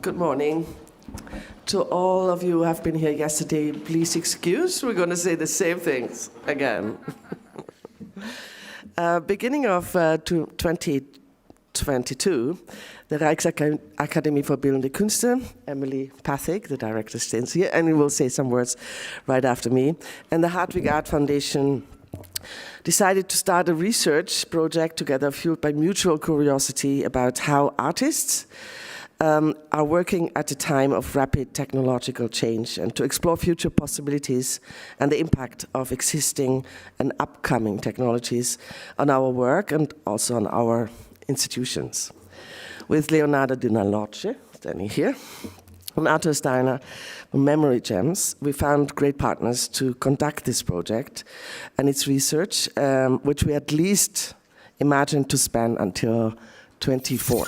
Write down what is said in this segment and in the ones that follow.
Good morning. To all of you who have been here yesterday, please excuse, we're going to say the same things again. Beginning of 2022, the Rijksakademie voor Beeldende Kunsten, Emily Pathik, the director, stands here, and he will say some words right after me, and the Hartwig Art Foundation decided to start a research project together fueled by mutual curiosity about how artists are working at a time of rapid technological change and to explore future possibilities and the impact of existing and upcoming technologies on our work and also on our institutions. With Leonardo Della Loggia, standing here, and Arthur Steiner from Memory Gems, we found great partners to conduct this project and its research, which we at least imagined to span until 24.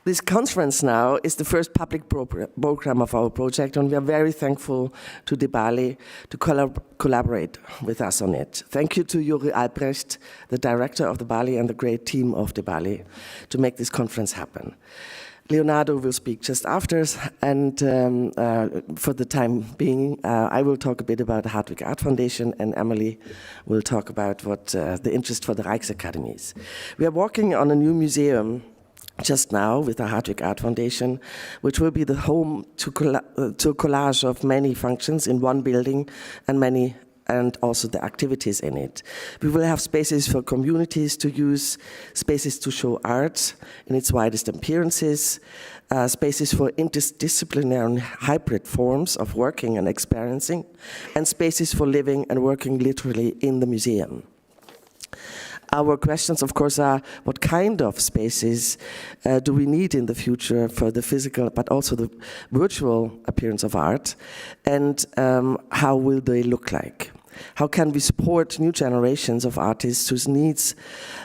This conference now is the first public program of our project, and we are very thankful to Balie to collaborate with us on it. Thank you to Juri Albrecht, the director of Balie, and the great team of Balie to make this conference happen. Leonardo will speak just after, and for the time being, I will talk a bit about the Hartwig Art Foundation, and Emily will talk about what the interest for the Rijksakademie is. We are working on a new museum just now with the Hartwig Art Foundation, which will be the home to a collage of many functions in one building and also the activities in it. We will have spaces for communities to use, spaces to show art in its widest appearances, spaces for interdisciplinary hybrid forms of working and experiencing, and spaces for living and working literally in the museum. Our questions, of course, are what kind of spaces do we need in the future for the physical but also the virtual appearance of art, and how will they look like? How can we support new generations of artists whose needs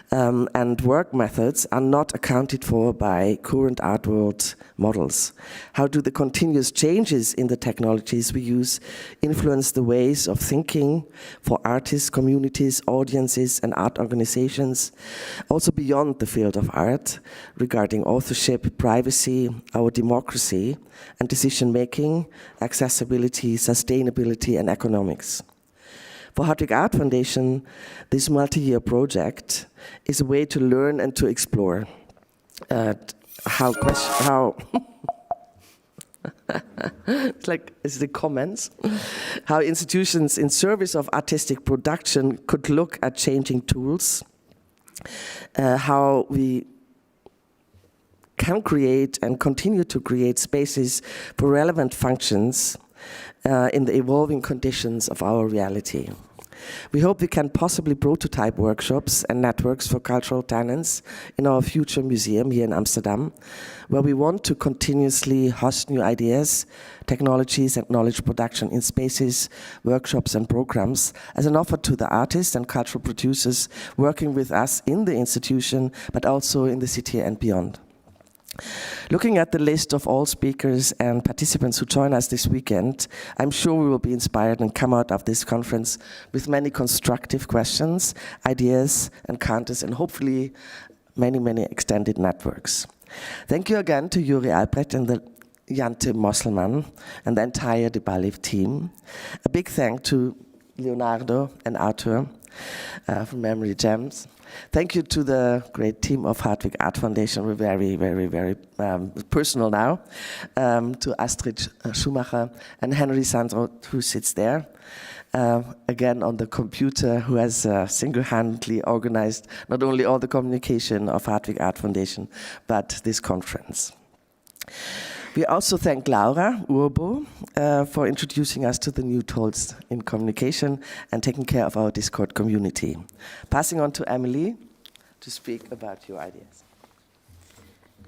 and work methods are not accounted for by current art world models? How do the continuous changes in the technologies we use influence the ways of thinking for artists, communities, audiences, and art organizations, also beyond the field of art, regarding authorship, privacy, our democracy, and decision-making, accessibility, sustainability, and economics? For Hartwig Art Foundation, this multi-year project is a way to learn and to explore how it's the comments, how institutions in service of artistic production could look at changing tools, how we can create and continue to create spaces for relevant functions in the evolving conditions of our reality. We hope we can possibly prototype workshops and networks for cultural tenants in our future museum here in Amsterdam, where we want to continuously host new ideas, technologies, and knowledge production in spaces, workshops, and programs as an offer to the artists and cultural producers working with us in the institution, but also in the city and beyond. Looking at the list of all speakers and participants who join us this weekend, I'm sure we will be inspired and come out of this conference with many constructive questions, ideas, encounters, and hopefully many, many extended networks. Thank you again to Juri Albrecht and the Jante Mosselman and the entire Balie team. A big thank to Leonardo and Arthur from Memory Gems. Thank you to the great team of Hartwig Art Foundation. We're very, very, very personal now. To Astrid Schumacher and Henry Sandro, who sits there. Again on the computer, who has single-handedly organized not only all the communication of Hartwig Art Foundation, but this conference. We also thank Laura Urbo for introducing us to the new tools in communication and taking care of our Discord community. Passing on to Emily to speak about your ideas.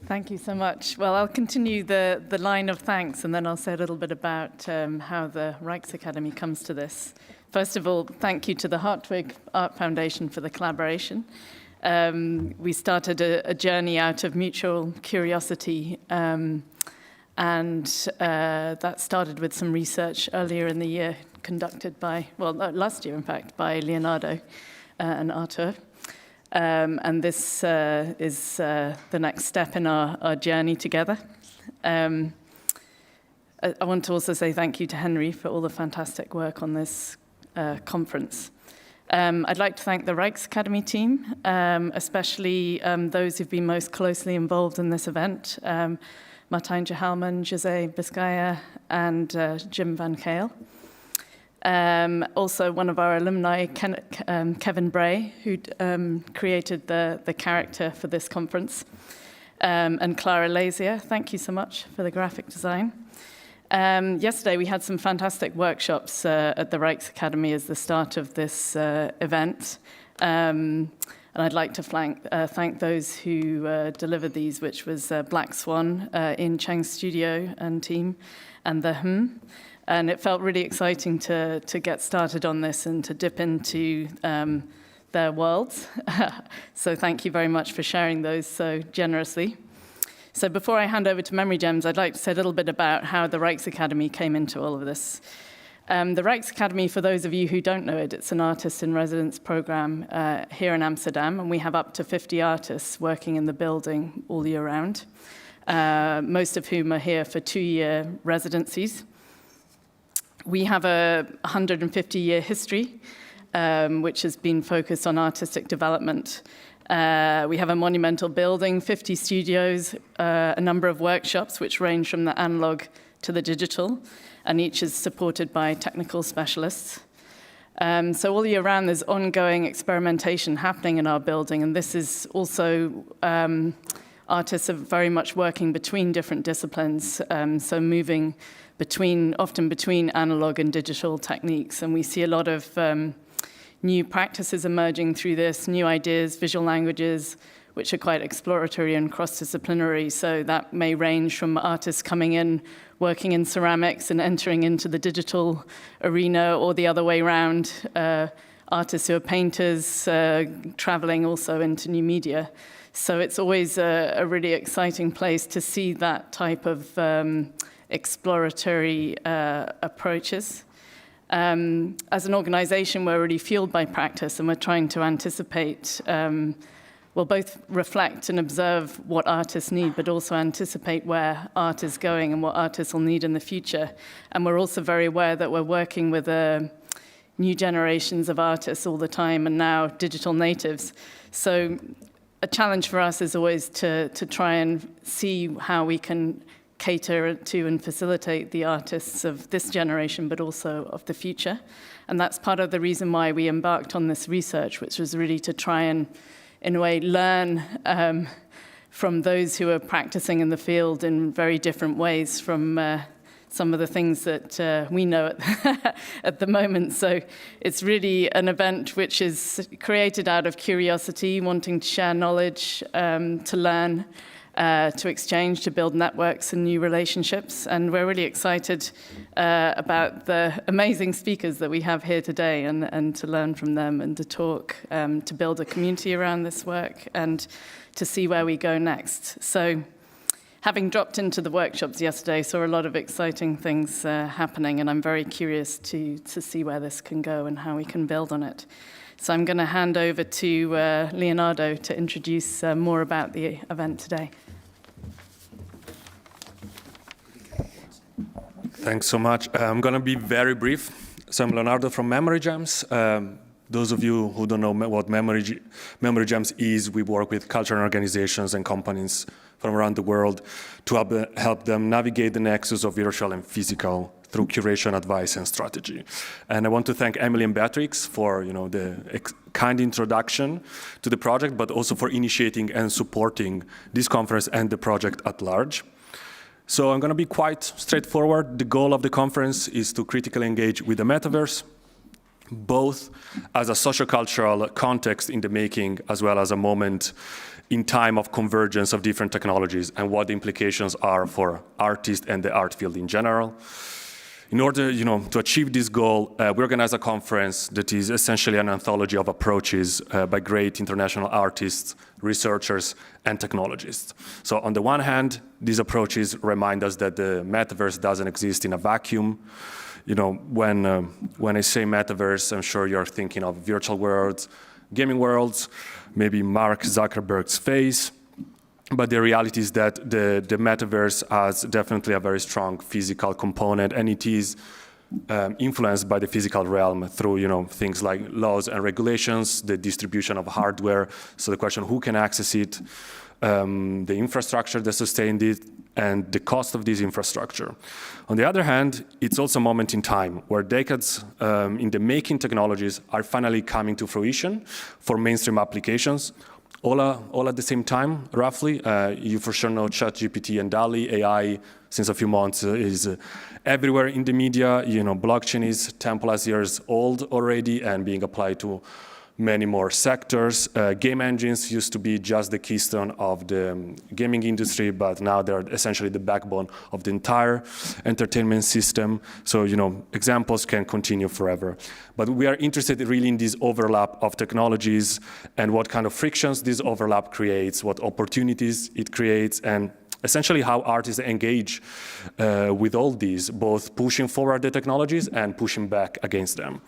Thank you so much. Well, I'll continue the line of thanks, and then I'll say a little bit about how the Rijksakademie comes to this. First of all, thank you to the Hartwig Art Foundation for the collaboration. We started a journey out of mutual curiosity, and that started with some research earlier in the year conducted by, last year in fact, by Leonardo and Arthur. And this is the next step in our journey together. I want to also say thank you to Henry for all the fantastic work on this conference. I'd like to thank the Rijksacademy team, especially those who've been most closely involved in this event, Martijn Jahalman, José Biscaya, and Jim Van Kale. Also, one of our alumni, Kevin Bray, who created the character for this conference, and Clara Lazier. Thank you so much for the graphic design. Yesterday, we had some fantastic workshops at the Rijksacademy as the start of this event. And I'd like to thank those who delivered these, which was Black Swan, Iang Cheng's studio and team, and the And it felt really exciting to get started on this and to dip into their worlds. So thank you very much for sharing those so generously. So before I hand over to Memory Gems, I'd like to say a little bit about how the Rijksacademy came into all of this. The Rijksacademy, for those of you who don't know it, it's an artist in residence program here in Amsterdam, and we have up to 50 artists working in the building all year round, most of whom are here for 2-year residencies. We have a 150-year history, which has been focused on artistic development. We have a monumental building, 50 studios, a number of workshops, which range from the analog to the digital, and each is supported by technical specialists. So all year round, there's ongoing experimentation happening in our building, and this is also, artists are very much working between different disciplines, so moving often between analog and digital techniques. And we see a lot of new practices emerging through this, new ideas, visual languages, which are quite exploratory and cross-disciplinary. So that may range from artists coming in, working in ceramics and entering into the digital arena, or the other way around, artists who are painters, traveling also into new media. So it's always a really exciting place to see that type of exploratory approaches. As an organization, we're really fueled by practice, and we're trying to anticipate, both reflect and observe what artists need, but also anticipate where art is going and what artists will need in the future. And we're also very aware that we're working with new generations of artists all the time, and now digital natives. So a challenge for us is always to try and see how we can cater to and facilitate the artists of this generation, but also of the future. And that's part of the reason why we embarked on this research, which was really to try and, in a way, learn from those who are practicing in the field in very different ways from some of the things that we know at the moment. So it's really an event which is created out of curiosity, wanting to share knowledge, to learn, to exchange, to build networks and new relationships. And we're really excited about the amazing speakers that we have here today, and to learn from them and to talk, to build a community around this work and to see where we go next. So having dropped into the workshops yesterday, saw a lot of exciting things happening, and I'm very curious to see where this can go and how we can build on it. So I'm going to hand over to Leonardo to introduce more about the event today. Thanks so much. I'm going to be very brief. So I'm Leonardo from Memory Gems. Those of you who don't know what Memory Gems is, we work with cultural organizations and companies from around the world to help them navigate the nexus of virtual and physical through curation, advice, and strategy. And I want to thank Emily and Beatrix for the kind introduction to the project, but also for initiating and supporting this conference and the project at large. So I'm going to be quite straightforward. The goal of the conference is to critically engage with the metaverse, both as a sociocultural context in the making, as well as a moment in time of convergence of different technologies and what the implications are for artists and the art field in general. In order, to achieve this goal, we organize a conference that is essentially an anthology of approaches by great international artists, researchers, and technologists. So on the one hand, these approaches remind us that the metaverse doesn't exist in a vacuum. When I say metaverse, I'm sure you're thinking of virtual worlds, gaming worlds, maybe Mark Zuckerberg's face. But the reality is that the metaverse has definitely a very strong physical component, and it is influenced by the physical realm through things like laws and regulations, the distribution of hardware. So the question, who can access it, the infrastructure that sustained it, and the cost of this infrastructure. On the other hand, it's also a moment in time where decades in the making technologies are finally coming to fruition for mainstream applications, all at the same time, roughly. You for sure know ChatGPT and Balie. AI, since a few months, is everywhere in the media. Blockchain is 10+ years old already and being applied to many more sectors. Game engines used to be just the keystone of the gaming industry, but now they're essentially the backbone of the entire entertainment system. So, examples can continue forever. But we are interested really in this overlap of technologies and what kind of frictions this overlap creates, what opportunities it creates, and essentially how artists engage with all these, both pushing forward the technologies and pushing back against them.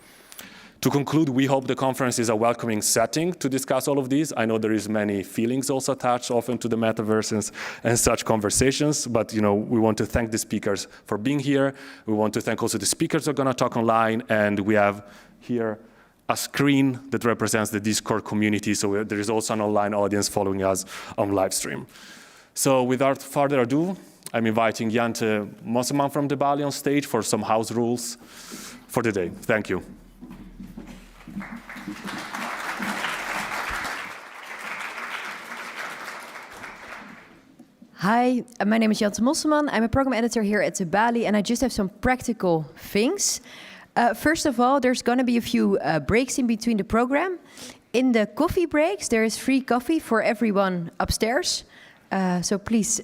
To conclude, we hope the conference is a welcoming setting to discuss all of these. I know there is many feelings also attached often to the metaverse and such conversations, but we want to thank the speakers for being here. We want to thank also the speakers who are going to talk online, and we have here a screen that represents the Discord community, so there is also an online audience following us on live stream. So without further ado, I'm inviting Iang Cheng and Mantegna from the Balie on stage for some house rules for the day. Thank you. Hi, my name is Iang Cheng and Mantegna. I'm a program editor here at the Balie, and I just have some practical things. First of all, there's going to be a few breaks in between the program. In the coffee breaks, there is free coffee for everyone upstairs. So please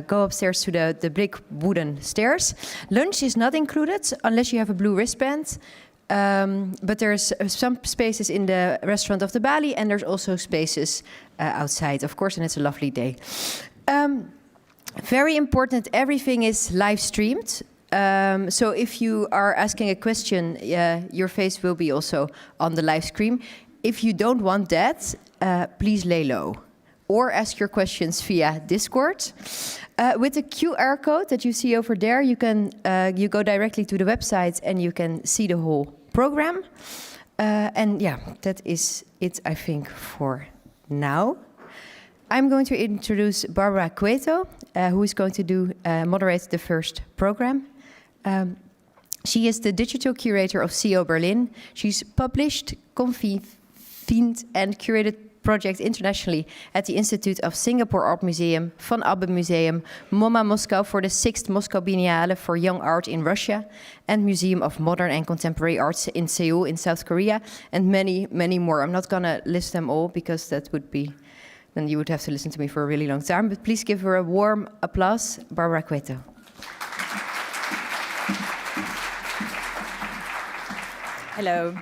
go upstairs to the big wooden stairs. Lunch is not included unless you have a blue wristband. But there's some spaces in the restaurant of the Balie, and there's also spaces outside, of course, and it's a lovely day. Very important, everything is live streamed. So if you are asking a question, your face will be also on the live stream. If you don't want that, please lay low or ask your questions via Discord. With the QR code that you see over there, you go directly to the website and you can see the whole program. And yeah, that is it, I think, for now. I'm going to introduce Barbara Cueto, who is going to moderate the first program. She is the digital curator of CO Berlin. She's published, convened, and curated projects internationally at the Institute of Singapore Art Museum, Van Abbe Museum, MoMA Moscow for the 6th Moscow Biennale for Young Art in Russia, and Museum of Modern and Contemporary Arts in Seoul in South Korea, and many, many more. I'm not going to list them all because that would be, then you would have to listen to me for a really long time, but please give her a warm applause, Barbara Cueto. Hello.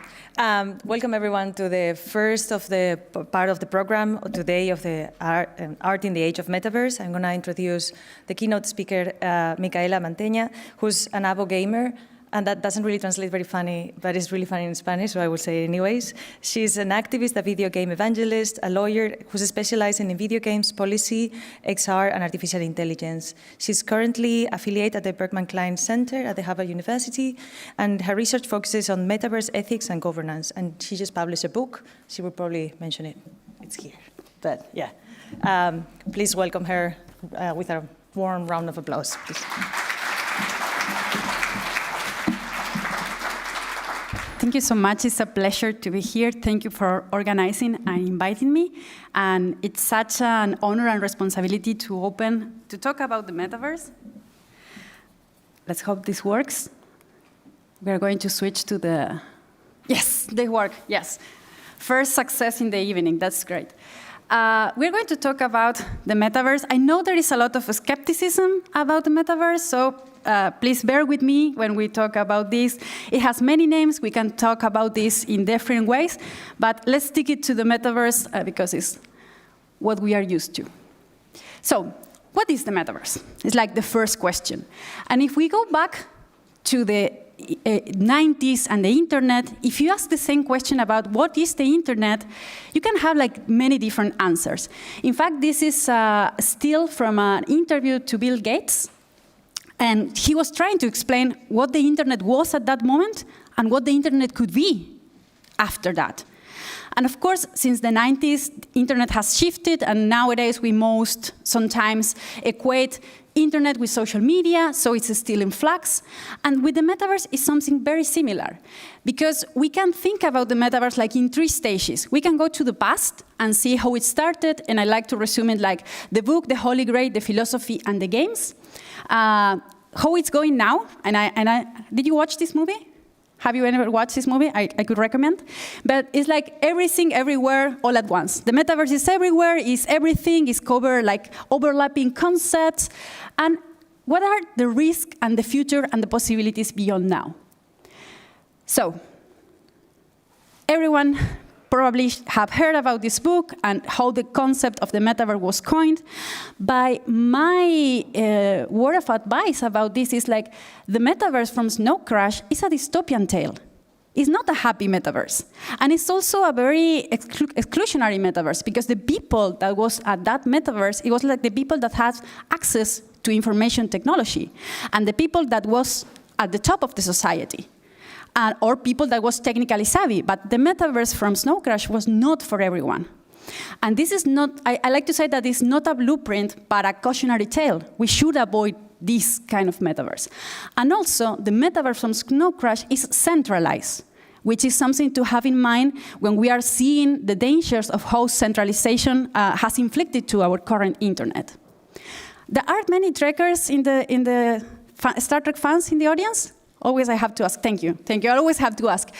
Welcome everyone to the first of the part of the program today of the Art in the Age of Metaverse. I'm going to introduce the keynote speaker, Micaela Mantegna, who's an abo gamer, and that doesn't really translate very funny, but it's really funny in Spanish, so I will say it anyways. She's an activist, a video game evangelist, a lawyer who's specializing in video games, policy, XR, and artificial intelligence. She's currently affiliated at the Berkman Klein Center at the Harvard University, and her research focuses on metaverse ethics and governance. And she just published a book. She will probably mention it. It's here. But yeah, please welcome her with a warm round of applause, please. Thank you so much. It's a pleasure to be here. Thank you for organizing and inviting me. And it's such an honor and responsibility to talk about the metaverse. Let's hope this works. We are going to switch to the... Yes, they work, yes. First success in the evening, that's great. We're going to talk about the metaverse. I know there is a lot of skepticism about the metaverse, so please bear with me when we talk about this. It has many names. We can talk about this in different ways, but let's stick it to the metaverse because it's what we are used to. So, what is the metaverse? It's like the first question. And if we go back to the 90s and the internet, if you ask the same question about what is the internet, you can have like many different answers. In fact, this is still from an interview to Bill Gates. And he was trying to explain what the internet was at that moment and what the internet could be after that. And of course, since the 90s, internet has shifted, and nowadays we most sometimes equate internet with social media, so it's still in flux. And with the metaverse, it's something very similar, because we can think about the metaverse like in 3 stages. We can go to the past and see how it started, and I like to resume it like the book, the Holy Grail, the philosophy, and the games. How it's going now, did you watch this movie? Have you ever watched this movie? I could recommend. But it's like everything, everywhere, all at once. The metaverse is everywhere, is everything, is covered like overlapping concepts. And what are the risks and the future and the possibilities beyond now? So, everyone probably have heard about this book and how the concept of the metaverse was coined. By my word of advice about this is like, the metaverse from Snow Crash is a dystopian tale. It's not a happy metaverse. And it's also a very exclusionary metaverse, because the people that was at that metaverse, it was like the people that had access to information technology, and the people that was at the top of the society. Or people that was technically savvy, but the metaverse from Snow Crash was not for everyone. And this is not, I like to say that it's not a blueprint, but a cautionary tale. We should avoid this kind of metaverse. And also, the metaverse from Snow Crash is centralized, which is something to have in mind when we are seeing the dangers of how centralization has inflicted to our current internet. There are many trekkers in the Star Trek fans in the audience? Always I have to ask, thank you, I always have to ask.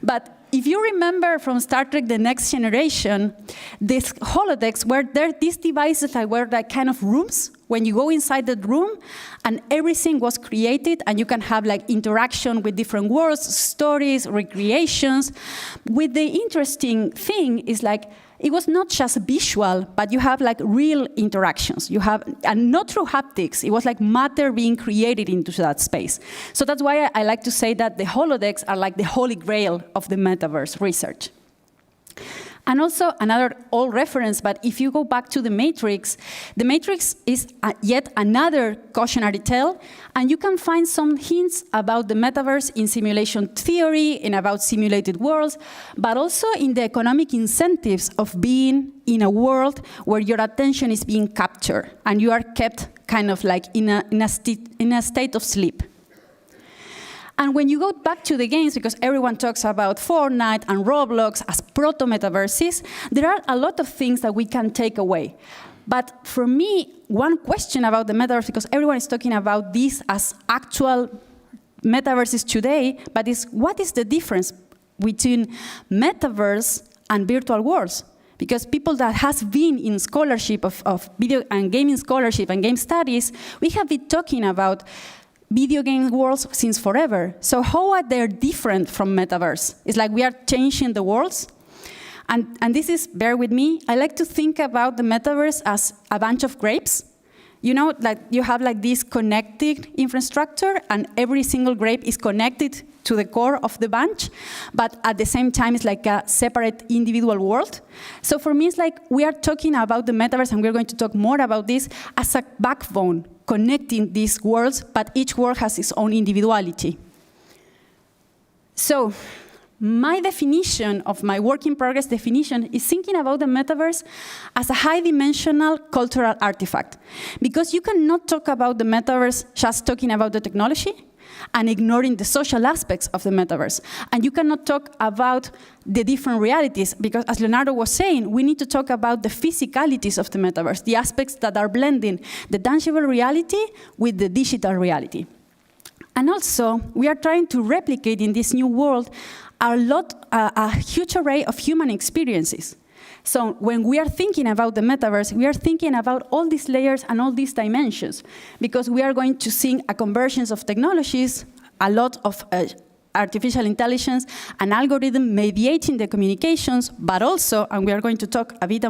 But if you remember from Star Trek The Next Generation, these holodecks were there, these devices that were like kind of rooms, when you go inside the room, and everything was created, and you can have like interaction with different worlds, stories, recreations. With the interesting thing is like, it was not just visual, but you have like real interactions. You have, and not through haptics, it was like matter being created into that space. So that's why I like to say that the holodecks are like the holy grail of the metaverse research. And also another old reference, but if you go back to The Matrix is yet another cautionary tale, and you can find some hints about the metaverse in simulation theory and about simulated worlds, but also in the economic incentives of being in a world where your attention is being captured and you are kept kind of like in a state of sleep. And when you go back to the games, because everyone talks about Fortnite and Roblox as proto-metaverses, there are a lot of things that we can take away. But for me, one question about the metaverse, because everyone is talking about this as actual metaverses today, but is what is the difference between metaverse and virtual worlds? Because people that has been in scholarship of video and gaming scholarship and game studies, we have been talking about video game worlds since forever. So how are they different from metaverse? It's like we are changing the worlds. And this is, bear with me, I like to think about the metaverse as a bunch of grapes. You know, like you have like this connected infrastructure, and every single grape is connected to the core of the bunch, but at the same time it's like a separate individual world. So for me, it's like we are talking about the metaverse, and we're going to talk more about this as a backbone connecting these worlds, but each world has its own individuality. So my definition of my work in progress definition is thinking about the metaverse as a high-dimensional cultural artifact. Because you cannot talk about the metaverse just talking about the technology and ignoring the social aspects of the metaverse. And you cannot talk about the different realities, because as Leonardo was saying, we need to talk about the physicalities of the metaverse, the aspects that are blending the tangible reality with the digital reality. And also, we are trying to replicate in this new world a huge array of human experiences. So when we are thinking about the metaverse, we are thinking about all these layers and all these dimensions, because we are going to see a convergence of technologies, a lot of artificial intelligence, an algorithm mediating the communications, but also, and we are going to talk a bit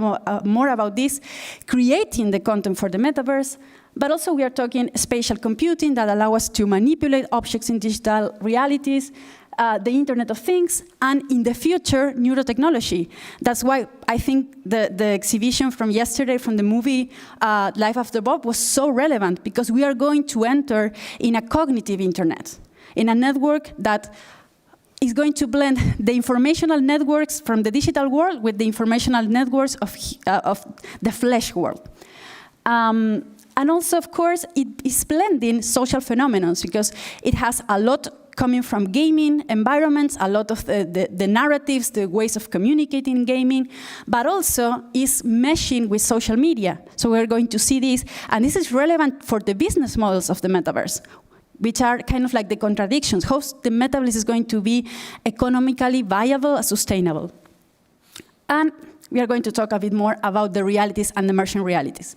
more about this, creating the content for the metaverse. But also we are talking spatial computing that allow us to manipulate objects in digital realities, the Internet of Things, and in the future, neurotechnology. That's why I think the exhibition from yesterday from the movie Life After Bob was so relevant, because we are going to enter in a cognitive Internet, in a network that is going to blend the informational networks from the digital world with the informational networks of the flesh world. And also, of course, it is blending social phenomena, because it has a lot coming from gaming environments, a lot of the narratives, the ways of communicating in gaming, but also is meshing with social media. So we're going to see this, and this is relevant for the business models of the metaverse, which are kind of like the contradictions. How the metaverse is going to be economically viable and sustainable. And we are going to talk a bit more about the realities and the emerging realities.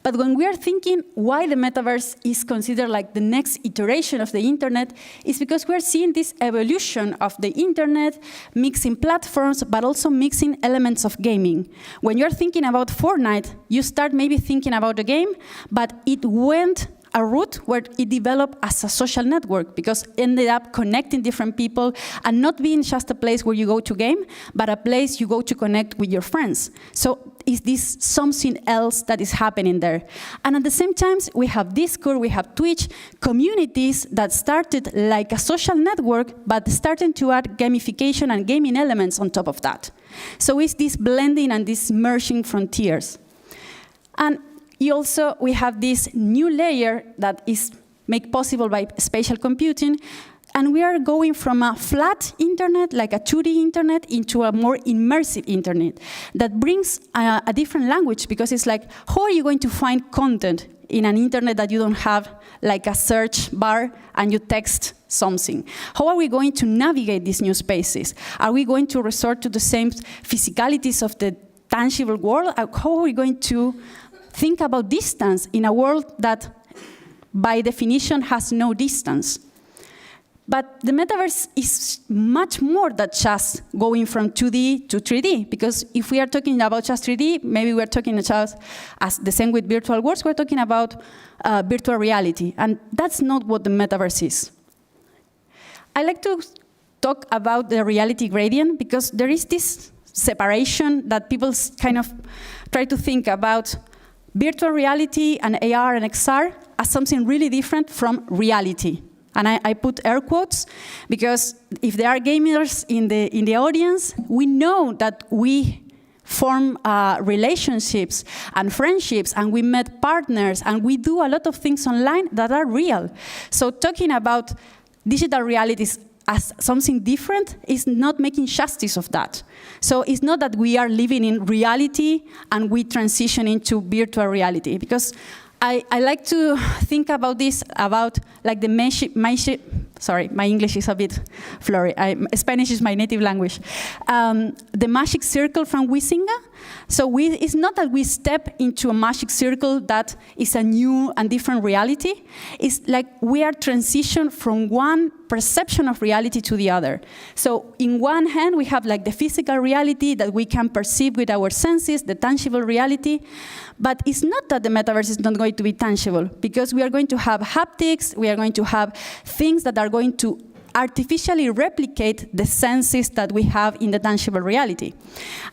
But when we are thinking why the metaverse is considered like the next iteration of the internet, is because we're seeing this evolution of the internet, mixing platforms, but also mixing elements of gaming. When you're thinking about Fortnite, you start maybe thinking about a game, but it went a route where it developed as a social network, because it ended up connecting different people and not being just a place where you go to game, but a place you go to connect with your friends. So is this something else that is happening there? And at the same time, we have Discord, we have Twitch, communities that started like a social network, but starting to add gamification and gaming elements on top of that. So it's this blending and this merging frontiers. And we have this new layer that is made possible by spatial computing, and we are going from a flat internet, like a 2D internet, into a more immersive internet that brings a different language, because it's like, how are you going to find content in an internet that you don't have like a search bar and you text something? How are we going to navigate these new spaces? Are we going to resort to the same physicalities of the tangible world? How are we going to think about distance in a world that, by definition, has no distance? But the metaverse is much more than just going from 2D to 3D, because if we are talking about just 3D, maybe we're talking just, as the same with virtual worlds, we're talking about virtual reality, and that's not what the metaverse is. I like to talk about the reality gradient, because there is this separation that people kind of try to think about virtual reality and AR and XR as something really different from reality. And I put air quotes, because if there are gamers in the audience, we know that we form relationships and friendships, and we met partners, and we do a lot of things online that are real. So talking about digital realities as something different is not making justice of that. So it's not that we are living in reality and we transition into virtual reality, because I like to think about this, about like sorry, my English is a bit flurry. Spanish is my native language. The magic circle from Huizinga. So it's not that we step into a magic circle that is a new and different reality. It's like we are transitioned from one perception of reality to the other. So in one hand, we have like the physical reality that we can perceive with our senses, the tangible reality. But it's not that the metaverse is not going to be tangible, because we are going to have haptics, we are going to have things that are going to artificially replicate the senses that we have in the tangible reality.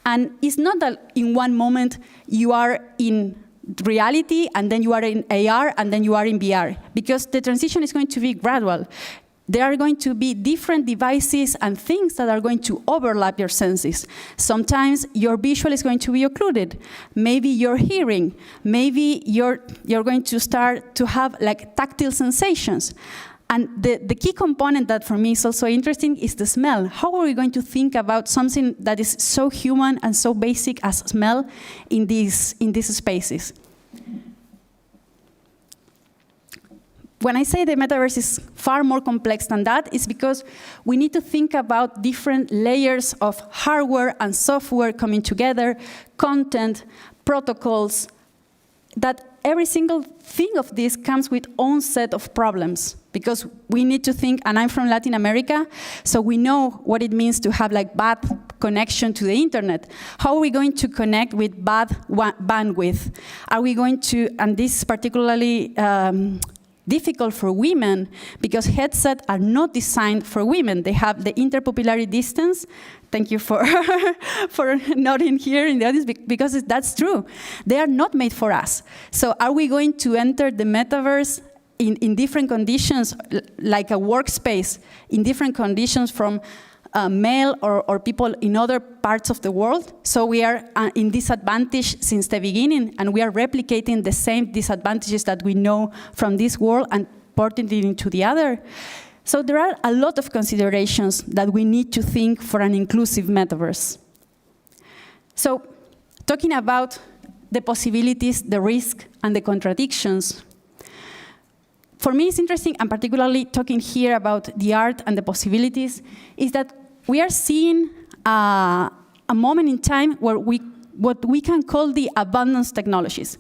And it's not that in one moment you are in reality and then you are in AR and then you are in VR, because the transition is going to be gradual. There are going to be different devices and things that are going to overlap your senses. Sometimes your visual is going to be occluded. Maybe your hearing. Maybe you're going to start to have like tactile sensations. And the key component that for me is also interesting is the smell. How are we going to think about something that is so human and so basic as smell in these spaces? When I say the metaverse is far more complex than that, it's because we need to think about different layers of hardware and software coming together, content, protocols, that every single thing of this comes with own set of problems. because we need to think, and I'm from Latin America, so we know what it means to have like bad connection to the internet. How are we going to connect with bad bandwidth? Are we going to, and this is particularly difficult for women because headsets are not designed for women. They have the interpupillary distance. Thank you for, for nodding here in the audience, because that's true. They are not made for us. So are we going to enter the metaverse in different conditions, like a workspace, in different conditions from male or people in other parts of the world? So we are in disadvantage since the beginning, and we are replicating the same disadvantages that we know from this world and porting it into the other. So there are a lot of considerations that we need to think for an inclusive metaverse. So talking about the possibilities, the risk, and the contradictions, for me it's interesting, and particularly talking here about the art and the possibilities, is that we are seeing a moment in time where what we can call the abundance technologies,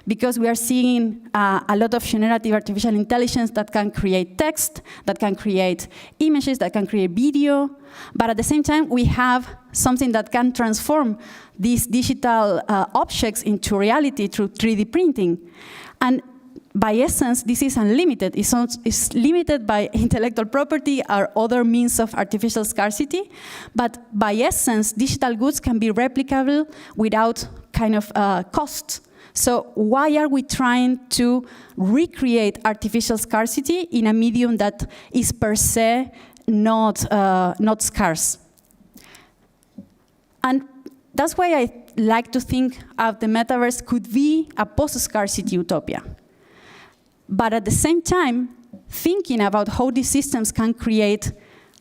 because we are seeing a lot of generative artificial intelligence that can create text, that can create images, that can create video, but at the same time we have something that can transform these digital objects into reality through 3D printing. And by essence, this is unlimited. It's limited by intellectual property or other means of artificial scarcity. But by essence, digital goods can be replicable without kind of cost. So why are we trying to recreate artificial scarcity in a medium that is per se not scarce? And that's why I like to think of the metaverse could be a post-scarcity utopia. But at the same time, thinking about how these systems can create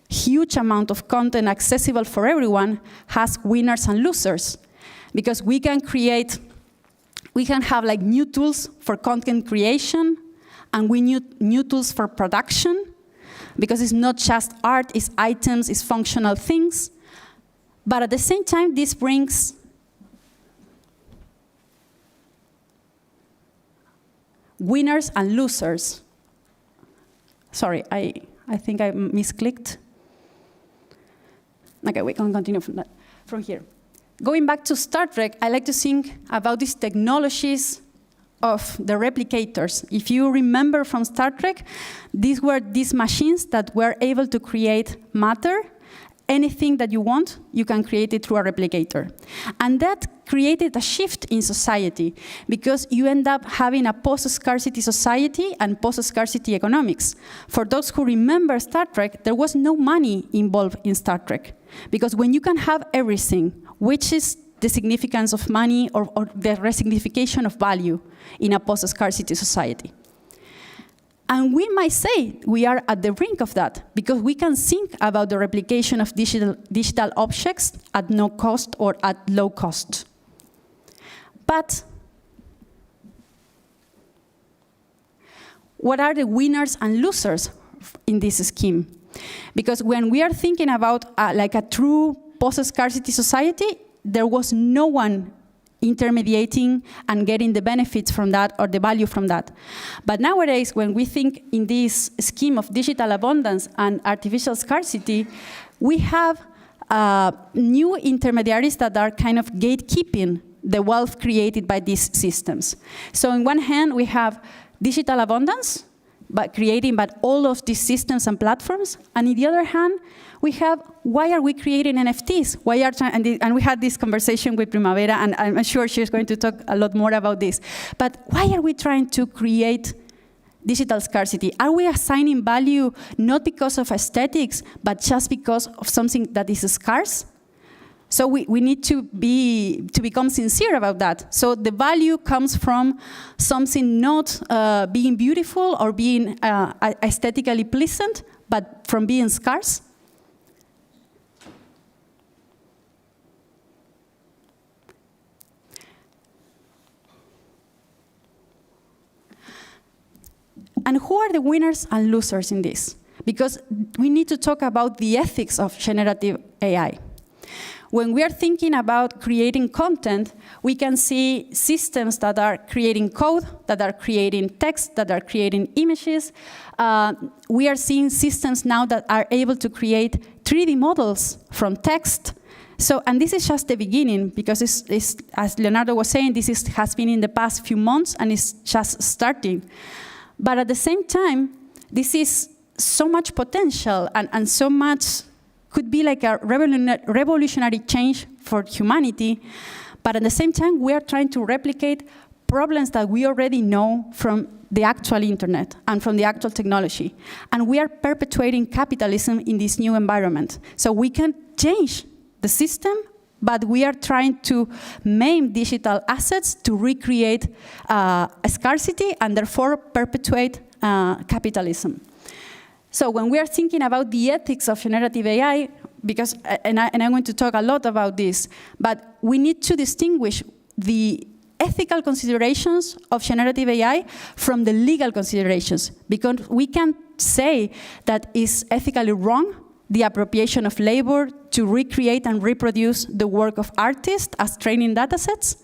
huge amount of content accessible for everyone has winners and losers. Because we can have like new tools for content creation, and we need new tools for production, because it's not just art, it's items, it's functional things. But at the same time, this brings winners and losers. Sorry, I think I misclicked. Okay, we can continue from here. Going back to Star Trek, I like to think about these technologies of the replicators. If you remember from Star Trek, these were these machines that were able to create matter. Anything that you want, you can create it through a replicator. And that created a shift in society, because you end up having a post-scarcity society and post-scarcity economics. For those who remember Star Trek, there was no money involved in Star Trek. Because when you can have everything, which is the significance of money or the resignification of value in a post-scarcity society. And we might say we are at the brink of that, because we can think about the replication of digital objects at no cost or at low cost. But what are the winners and losers in this scheme? Because when we are thinking about like a true post-scarcity society, there was no one intermediating and getting the benefits from that or the value from that. But nowadays, when we think in this scheme of digital abundance and artificial scarcity, we have new intermediaries that are kind of gatekeeping the wealth created by these systems. So on one hand, we have digital abundance, but creating by all of these systems and platforms. And on the other hand, we have, why are we creating NFTs? And we had this conversation with Primavera, and I'm sure she's going to talk a lot more about this. But why are we trying to create digital scarcity? Are we assigning value not because of aesthetics, but just because of something that is scarce? So we need to become sincere about that. So the value comes from something not being beautiful or being aesthetically pleasant, but from being scarce. And who are the winners and losers in this? Because we need to talk about the ethics of generative AI. when we are thinking about creating content, we can see systems that are creating code, that are creating text, that are creating images. We are seeing systems now that are able to create 3D models from text. So, and this is just the beginning, because it's, as Leonardo was saying, this has been in the past few months, and it's just starting. But at the same time, this is so much potential, and so much could be like a revolutionary change for humanity. But at the same time, we are trying to replicate problems that we already know from the actual internet and from the actual technology. And we are perpetuating capitalism in this new environment. So we can change the system, but we are trying to maim digital assets to recreate a scarcity and therefore perpetuate capitalism. So when we are thinking about the ethics of generative AI, because, and I'm going to talk a lot about this, but we need to distinguish the ethical considerations of generative AI from the legal considerations, because we can say that it's ethically wrong, the appropriation of labor to recreate and reproduce the work of artists as training datasets,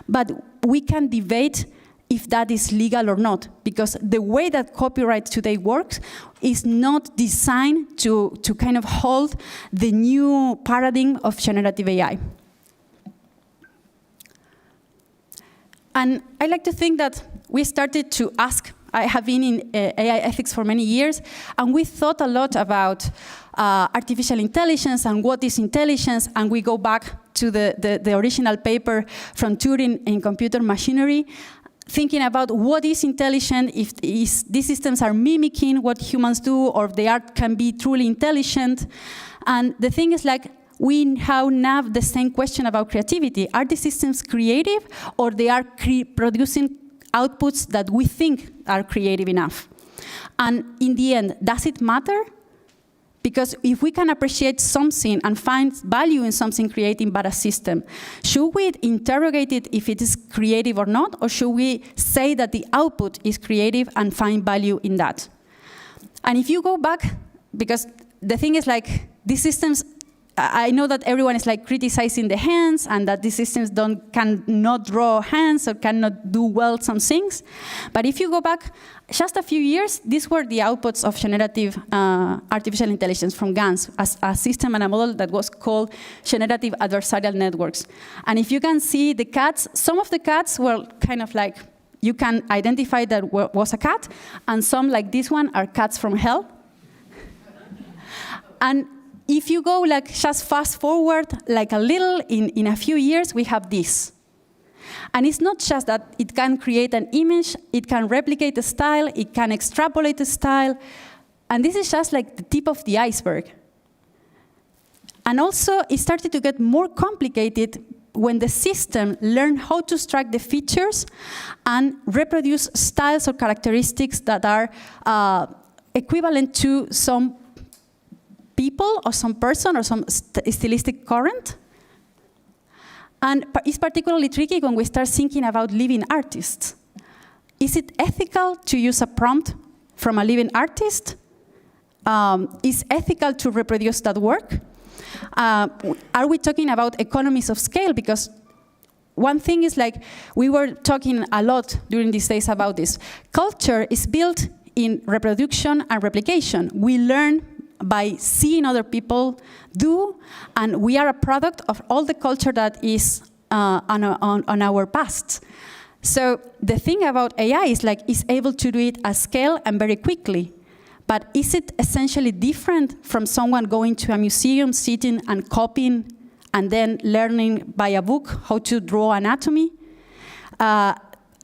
but we can debate if that is legal or not, because the way that copyright today works is not designed to kind of hold the new paradigm of generative AI. And I like to think that we started to ask, I have been in AI ethics for many years, and we thought a lot about artificial intelligence and what is intelligence, and we go back to the original paper from Turing in computer machinery, thinking about what is intelligent, if these systems are mimicking what humans do, or they can be truly intelligent. And the thing is, like, we now have the same question about creativity. Are the systems creative, or they are producing outputs that we think are creative enough? And in the end, does it matter? Because if we can appreciate something and find value in something created by a system, should we interrogate it if it is creative or not, or should we say that the output is creative and find value in that? And if you go back, because the thing is, like, these systems, I know that everyone is like criticizing the hands and that these systems cannot draw hands or cannot do well some things. But if you go back just a few years, these were the outputs of generative artificial intelligence from GANs, a system and a model that was called generative adversarial networks. And if you can see the cats, some of the cats were kind of like, you can identify that was a cat, and some like this one are cats from hell. And if you go like just fast forward like a little, in a few years, we have this. And it's not just that it can create an image, it can replicate the style, it can extrapolate the style. And this is just like the tip of the iceberg. And also, it started to get more complicated when the system learned how to extract the features and reproduce styles or characteristics that are equivalent to some people or some person or some stylistic current. And it's particularly tricky when we start thinking about living artists. Is it ethical to use a prompt from a living artist? Is ethical to reproduce that work? Are we talking about economies of scale? Because one thing is, like, we were talking a lot during these days about this. Culture is built in reproduction and replication. We learn by seeing other people do, and we are a product of all the culture that is on our past. So the thing about AI is, like, it's able to do it at scale and very quickly. But is it essentially different from someone going to a museum, sitting and copying, and then learning by a book how to draw anatomy?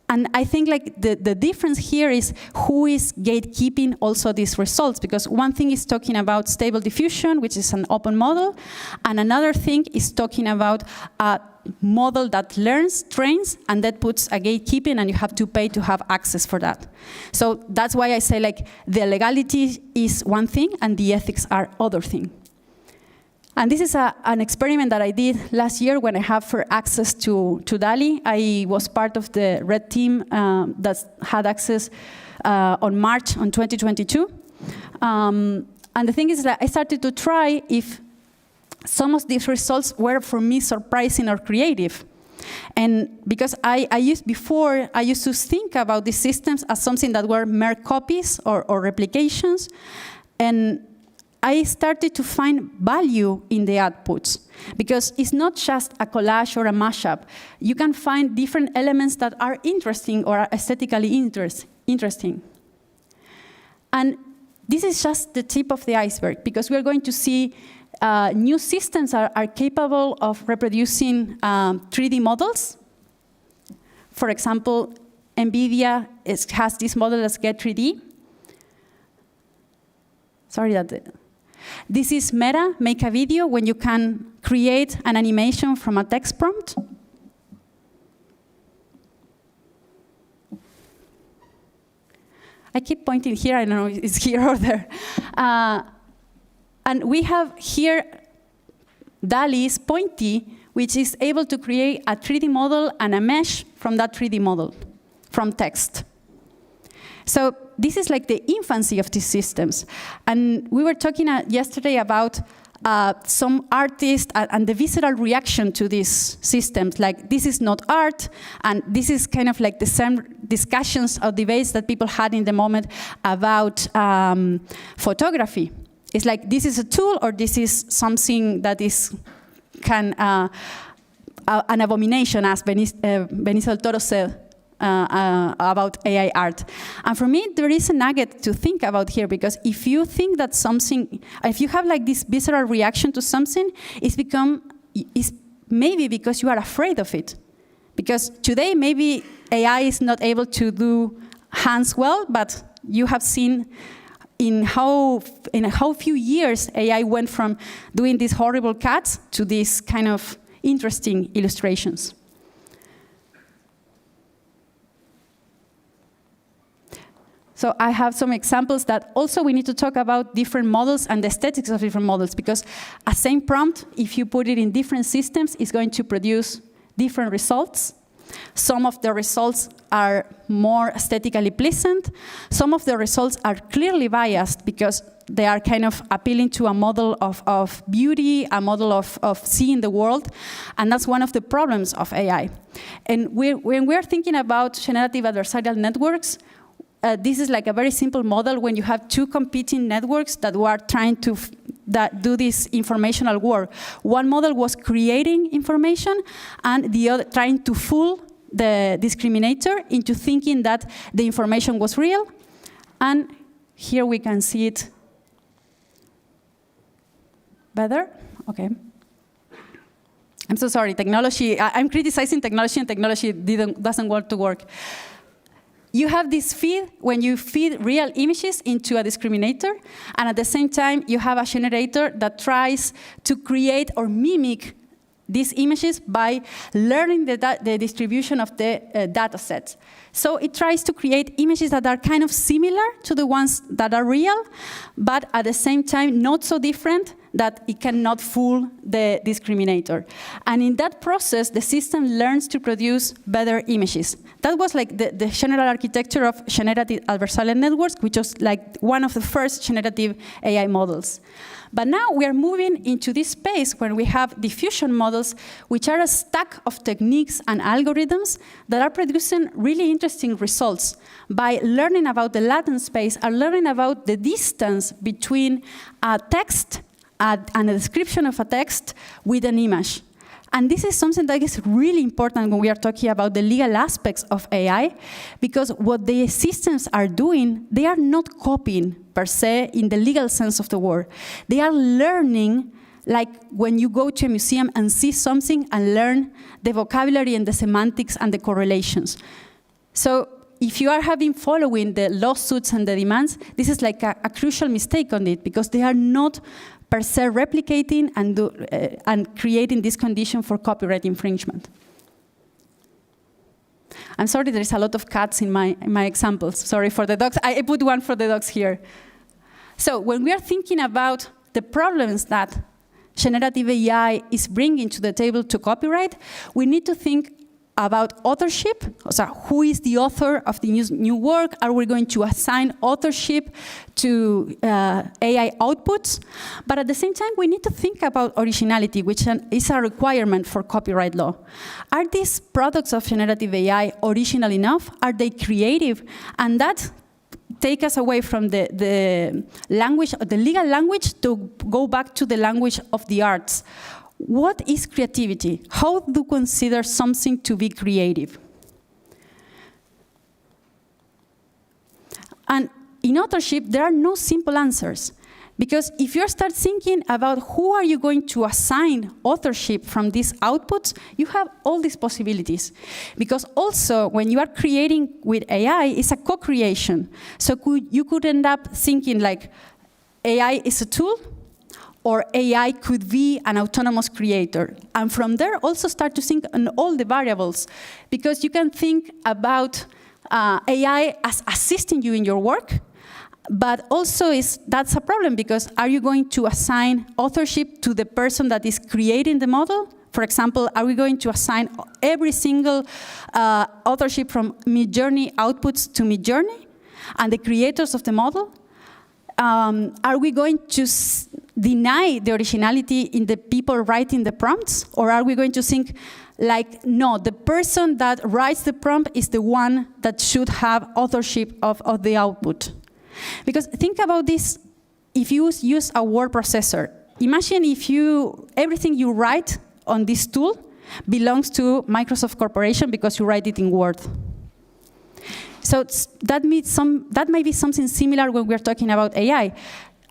And I think, like, the difference here is who is gatekeeping also these results, because one thing is talking about stable diffusion, which is an open model, and another thing is talking about a model that learns, trains, and that puts a gatekeeping, and you have to pay to have access for that. So that's why I say, like, the legality is one thing and the ethics are other thing. And this is an experiment that I did last year when I had for access to Balie. I was part of the red team that had access on March 2022. And the thing is that I started to try if some of these results were for me surprising or creative. And because I used to think about these systems as something that were mere copies or replications. And I started to find value in the outputs, because it's not just a collage or a mashup. You can find different elements that are interesting or are aesthetically interesting. And this is just the tip of the iceberg, because we are going to see new systems are capable of reproducing 3D models. For example, NVIDIA has this model as Get3D. Sorry that. This is Meta, Make a Video, when you can create an animation from a text prompt. I keep pointing here, I don't know if it's here or there. And we have here Balie's Pointy, which is able to create a 3D model and a mesh from that 3D model, from text. So this is like the infancy of these systems. And we were talking yesterday about some artists and the visceral reaction to these systems, like this is not art, and this is kind of like the same discussions or debates that people had in the moment about photography. It's like, this is a tool, or this is something that is an abomination, as Benicio del Toro said about AI art. And for me, there is a nugget to think about here, because if you think that if you have like this visceral reaction to something, it's maybe because you are afraid of it. Because today, maybe AI is not able to do hands well, but you have seen in how few years AI went from doing these horrible cuts to these kind of interesting illustrations. So I have some examples that also we need to talk about different models and the aesthetics of different models, because a same prompt, if you put it in different systems, is going to produce different results. Some of the results are more aesthetically pleasant. Some of the results are clearly biased because they are kind of appealing to a model of beauty, a model of seeing the world. And that's one of the problems of AI. And when we're thinking about generative adversarial networks, this is like a very simple model when you have two competing networks that were trying to do this informational war. One model was creating information, and the other trying to fool the discriminator into thinking that the information was real. And here we can see it better. Okay. I'm so sorry, technology. I'm criticizing technology, and technology doesn't want to work. You have this feed when you feed real images into a discriminator, and at the same time, you have a generator that tries to create or mimic these images by learning the distribution of the data sets. So it tries to create images that are kind of similar to the ones that are real, but at the same time, not so different that it cannot fool the discriminator. And in that process, the system learns to produce better images. That was like the general architecture of generative adversarial networks, which was like one of the first generative AI models. But now we are moving into this space where we have diffusion models, which are a stack of techniques and algorithms that are producing really interesting results by learning about the latent space and learning about the distance between a text and a description of a text with an image. And this is something that is really important when we are talking about the legal aspects of AI, because what the systems are doing, they are not copying per se in the legal sense of the word. They are learning, like when you go to a museum and see something and learn the vocabulary and the semantics and the correlations. So if you have been following the lawsuits and the demands, this is like a crucial mistake on it, because they are not per se replicating and creating this condition for copyright infringement. I'm sorry, there is a lot of cats in my examples. Sorry for the dogs. I put one for the dogs here. So when we are thinking about the problems that generative AI is bringing to the table to copyright, we need to think about authorship, so who is the author of the new work? Are we going to assign authorship to AI outputs? But at the same time, we need to think about originality, which is a requirement for copyright law. Are these products of generative AI original enough? Are they creative? And that take us away from the language, the legal language, to go back to the language of the arts. What is creativity? How do you consider something to be creative? And in authorship, there are no simple answers. Because if you start thinking about who are you going to assign authorship from these outputs, you have all these possibilities. Because also, when you are creating with AI, it's a co-creation. So you could end up thinking like, AI is a tool, or AI could be an autonomous creator. And from there, also start to think on all the variables. Because you can think about AI as assisting you in your work, but also that's a problem, because are you going to assign authorship to the person that is creating the model? For example, are we going to assign every single authorship from Midjourney outputs to Midjourney and the creators of the model? Are we going to deny the originality in the people writing the prompts? Or are we going to think, like, no, the person that writes the prompt is the one that should have authorship of the output? Because think about this, if you use a word processor, imagine if everything you write on this tool belongs to Microsoft Corporation because you write it in Word. So that might be something similar when we're talking about AI.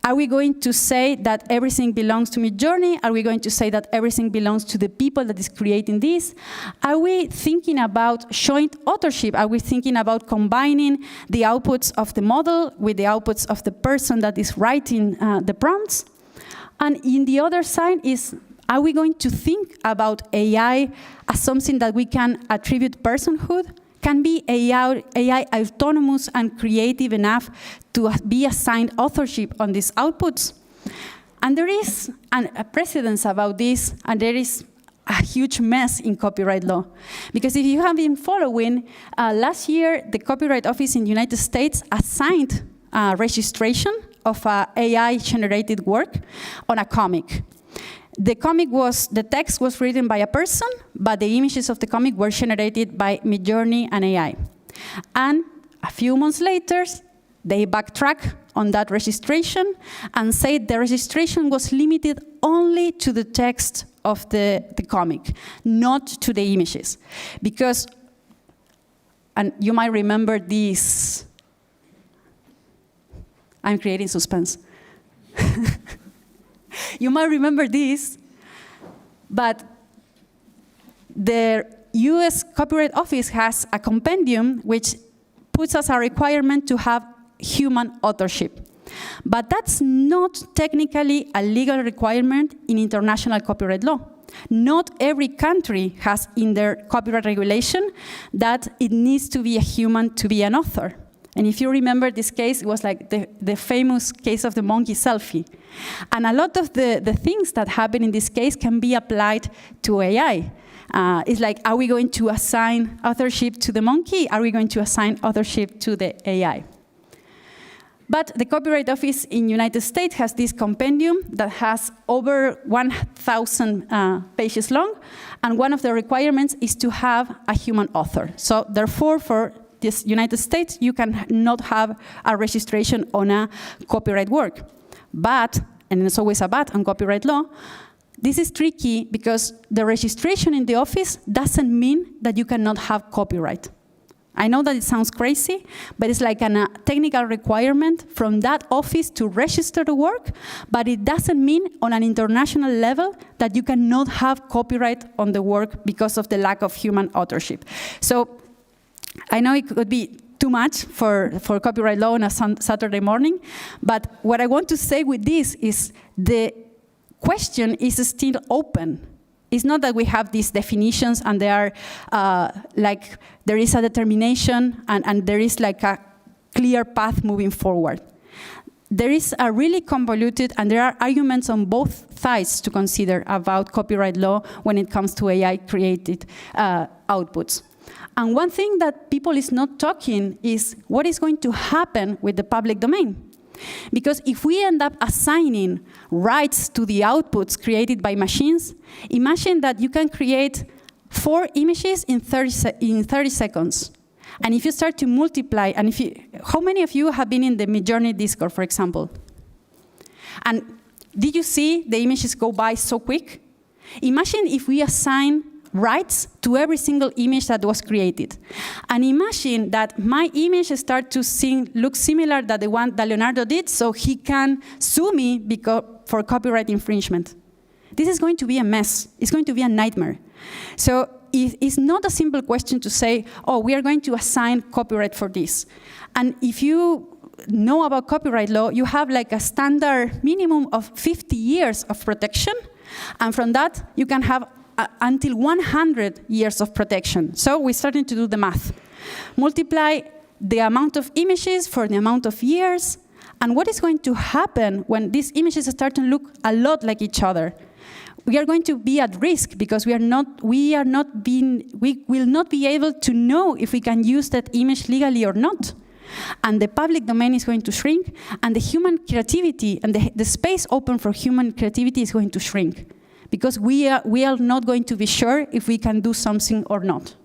Are we going to say that everything belongs to Midjourney? Are we going to say that everything belongs to the people that is creating this? Are we thinking about joint authorship? Are we thinking about combining the outputs of the model with the outputs of the person that is writing the prompts? And in the other side is, are we going to think about AI as something that we can attribute personhood? Can be AI autonomous and creative enough to be assigned authorship on these outputs? And there is a precedence about this, and there is a huge mess in copyright law. Because if you have been following, last year, the Copyright Office in the United States assigned registration of AI-generated work on a comic. The text was written by a person, but the images of the comic were generated by Midjourney and AI. And a few months later, they backtrack on that registration and say the registration was limited only to the text of the comic, not to the images. Because, and you might remember this, I'm creating suspense. You might remember this, but the US Copyright Office has a compendium which puts us a requirement to have human authorship. But that's not technically a legal requirement in international copyright law. Not every country has in their copyright regulation that it needs to be a human to be an author. And if you remember this case, it was like the famous case of the monkey selfie. And a lot of the things that happen in this case can be applied to AI. It's like, are we going to assign authorship to the monkey? Are we going to assign authorship to the AI? But the Copyright Office in the United States has this compendium that has over 1,000 pages long, and one of the requirements is to have a human author. So therefore, for this United States, you cannot have a registration on a copyright work. But, and it's always a but on copyright law, this is tricky because the registration in the office doesn't mean that you cannot have copyright. I know that it sounds crazy, but it's like a technical requirement from that office to register the work, but it doesn't mean on an international level that you cannot have copyright on the work because of the lack of human authorship. So I know it could be too much for copyright law on a Saturday morning, but what I want to say with this is the question is still open. It's not that we have these definitions and they are like there is a determination and there is like a clear path moving forward. There is a really convoluted, and there are arguments on both sides to consider about copyright law when it comes to AI-created outputs. And one thing that people is not talking is what is going to happen with the public domain. Because if we end up assigning rights to the outputs created by machines, imagine that you can create 4 images in 30 seconds. And if you start to multiply, and how many of you have been in the Midjourney Discord, for example? And did you see the images go by so quick? Imagine if we assign rights to every single image that was created. And imagine that my image start to look similar to the one that Leonardo did, so he can sue me for copyright infringement. This is going to be a mess. It's going to be a nightmare. So it's not a simple question to say, oh, we are going to assign copyright for this. And if you know about copyright law, you have like a standard minimum of 50 years of protection. And from that, you can have until 100 years of protection. So we're starting to do the math. Multiply the amount of images for the amount of years, and what is going to happen when these images start to look a lot like each other? We are going to be at risk because we will not be able to know if we can use that image legally or not. And the public domain is going to shrink, and the human creativity and the space open for human creativity is going to shrink. Because we are not going to be sure if we can do something or not.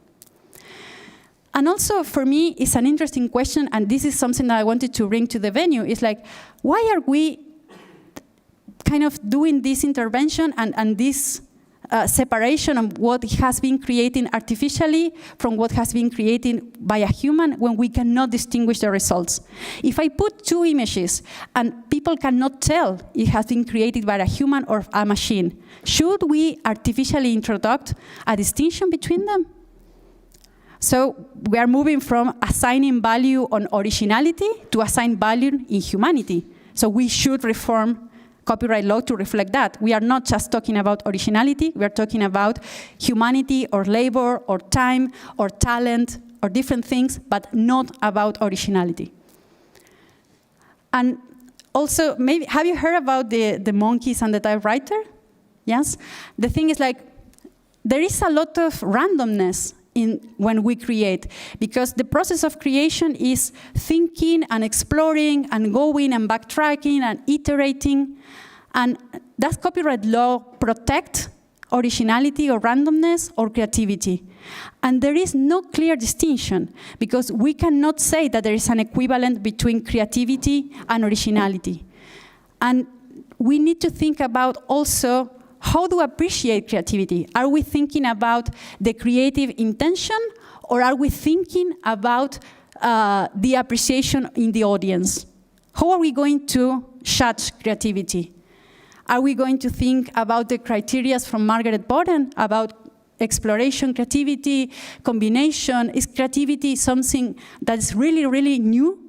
And also, for me, it's an interesting question, and this is something that I wanted to bring to the venue. It's like, why are we kind of doing this intervention and this separation of what has been created artificially from what has been created by a human when we cannot distinguish the results? If I put 2 images and people cannot tell it has been created by a human or a machine, should we artificially introduce a distinction between them? So we are moving from assigning value on originality to assign value in humanity. So we should reform copyright law to reflect that. We are not just talking about originality, we are talking about humanity or labor or time or talent or different things, but not about originality. And also, maybe, have you heard about the monkeys and the typewriter? Yes? The thing is like, there is a lot of randomness when we create, because the process of creation is thinking and exploring and going and backtracking and iterating. And does copyright law protect originality or randomness or creativity? And there is no clear distinction, because we cannot say that there is an equivalent between creativity and originality. And we need to think about also how to appreciate creativity. Are we thinking about the creative intention, or are we thinking about the appreciation in the audience? How are we going to judge creativity? Are we going to think about the criteria from Margaret Boden about exploration, creativity, combination? Is creativity something that's really, really new?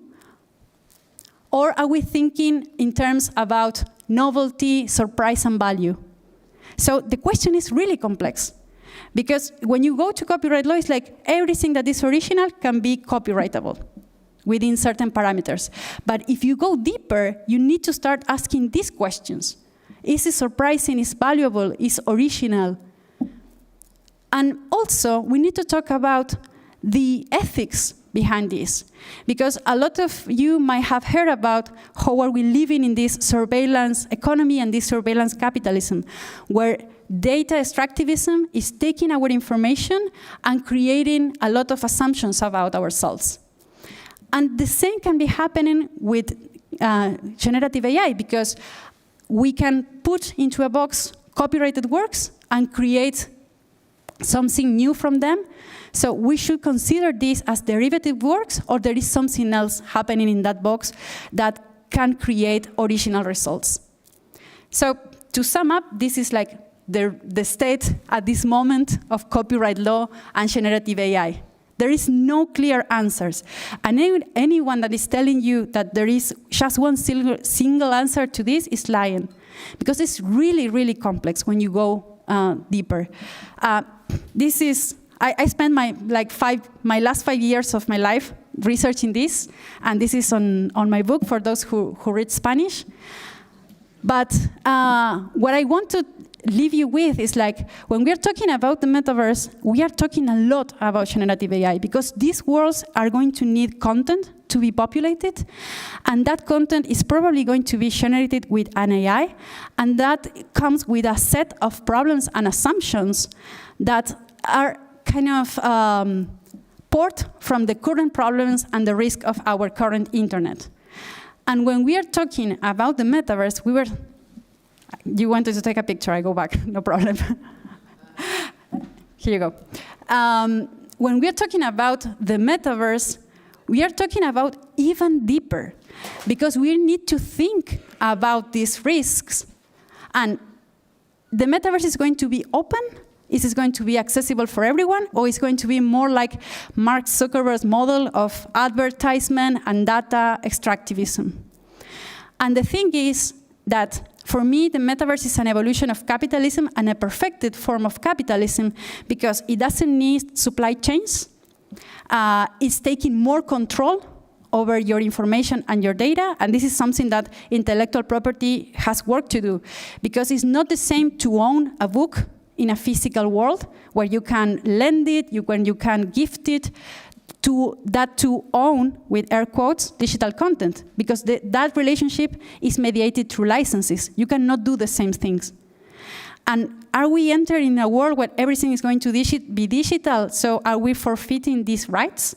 Or are we thinking in terms about novelty, surprise, and value? So the question is really complex, because when you go to copyright law, it's like everything that is original can be copyrightable within certain parameters. But if you go deeper, you need to start asking these questions. Is it surprising? Is it valuable? Is it original? And also, we need to talk about the ethics behind this, because a lot of you might have heard about how are we living in this surveillance economy and this surveillance capitalism, where data extractivism is taking our information and creating a lot of assumptions about ourselves. And the same can be happening with generative AI, because we can put into a box copyrighted works and create something new from them. So we should consider this as derivative works, or there is something else happening in that box that can create original results. So to sum up, this is like the state at this moment of copyright law and generative AI. There is no clear answers. And anyone that is telling you that there is just one single answer to this is lying, because it's really, really complex when you go deeper. This is, I spent my last 5 years of my life researching this, and this is on my book for those who read Spanish. But what I want to leave you with is like, when we're talking about the metaverse, we are talking a lot about generative AI, because these worlds are going to need content to be populated, and that content is probably going to be generated with an AI, and that comes with a set of problems and assumptions that are kind of port from the current problems and the risk of our current internet. And when we are talking about the metaverse, you wanted to take a picture, I go back, no problem. Here you go. When we are talking about the metaverse, we are talking about even deeper, because we need to think about these risks. And the metaverse is going to be open? Is it going to be accessible for everyone? Or is it going to be more like Mark Zuckerberg's model of advertisement and data extractivism? And the thing is that, for me, the metaverse is an evolution of capitalism and a perfected form of capitalism, because it doesn't need supply chains. It's taking more control over your information and your data, and this is something that intellectual property has work to do, because it's not the same to own a book in a physical world where you can lend it, when you can gift it, to own, with air quotes, digital content, because that relationship is mediated through licenses. You cannot do the same things. And are we entering a world where everything is going to be digital? So are we forfeiting these rights?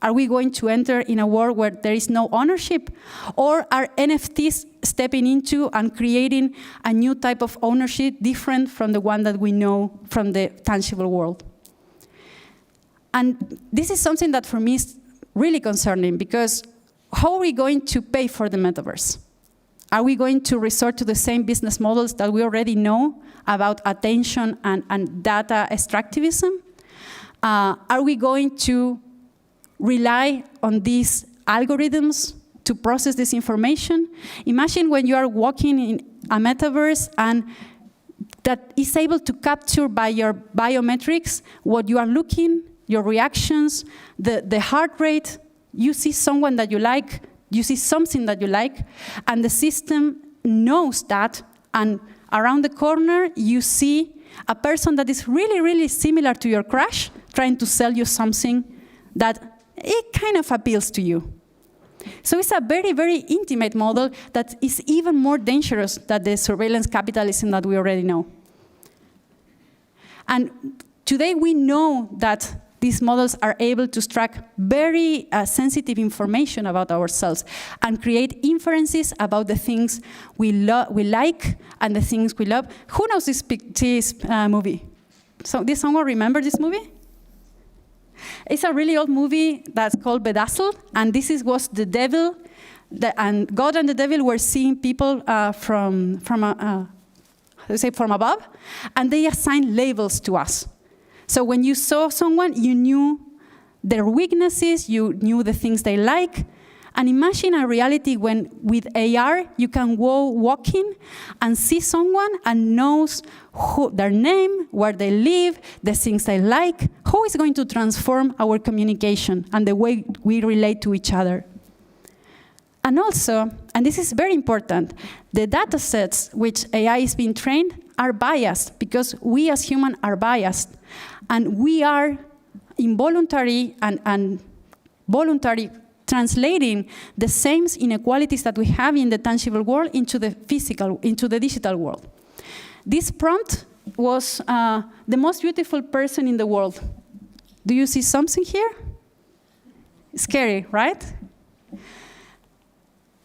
Are we going to enter in a world where there is no ownership? Or are NFTs stepping into and creating a new type of ownership different from the one that we know from the tangible world? And this is something that for me is really concerning, because how are we going to pay for the metaverse? Are we going to resort to the same business models that we already know about attention and data extractivism? Are we going to rely on these algorithms to process this information? Imagine when you are walking in a metaverse and that is able to capture by your biometrics what you are looking, your reactions, the heart rate. You see someone that you like, you see something that you like, and the system knows that, and around the corner you see a person that is really, really similar to your crush trying to sell you something that it kind of appeals to you. So it's a very, very intimate model that is even more dangerous than the surveillance capitalism that we already know. And today we know that these models are able to extract very sensitive information about ourselves and create inferences about the things we like and the things we love. Who knows this movie? So, did someone remember this movie? It's a really old movie that's called Bedazzled, and this was the devil, and God and the devil were seeing people from above, and they assigned labels to us. So when you saw someone, you knew their weaknesses, you knew the things they like. And imagine a reality when, with AR, you can go walking and see someone and knows their name, where they live, the things they like. How is going to transform our communication and the way we relate to each other? And also, and this is very important, the data sets which AI is being trained are biased, because we as humans are biased. And we are involuntary and voluntary translating the same inequalities that we have in the tangible world into the digital world. This prompt was the most beautiful person in the world. Do you see something here? Scary, right?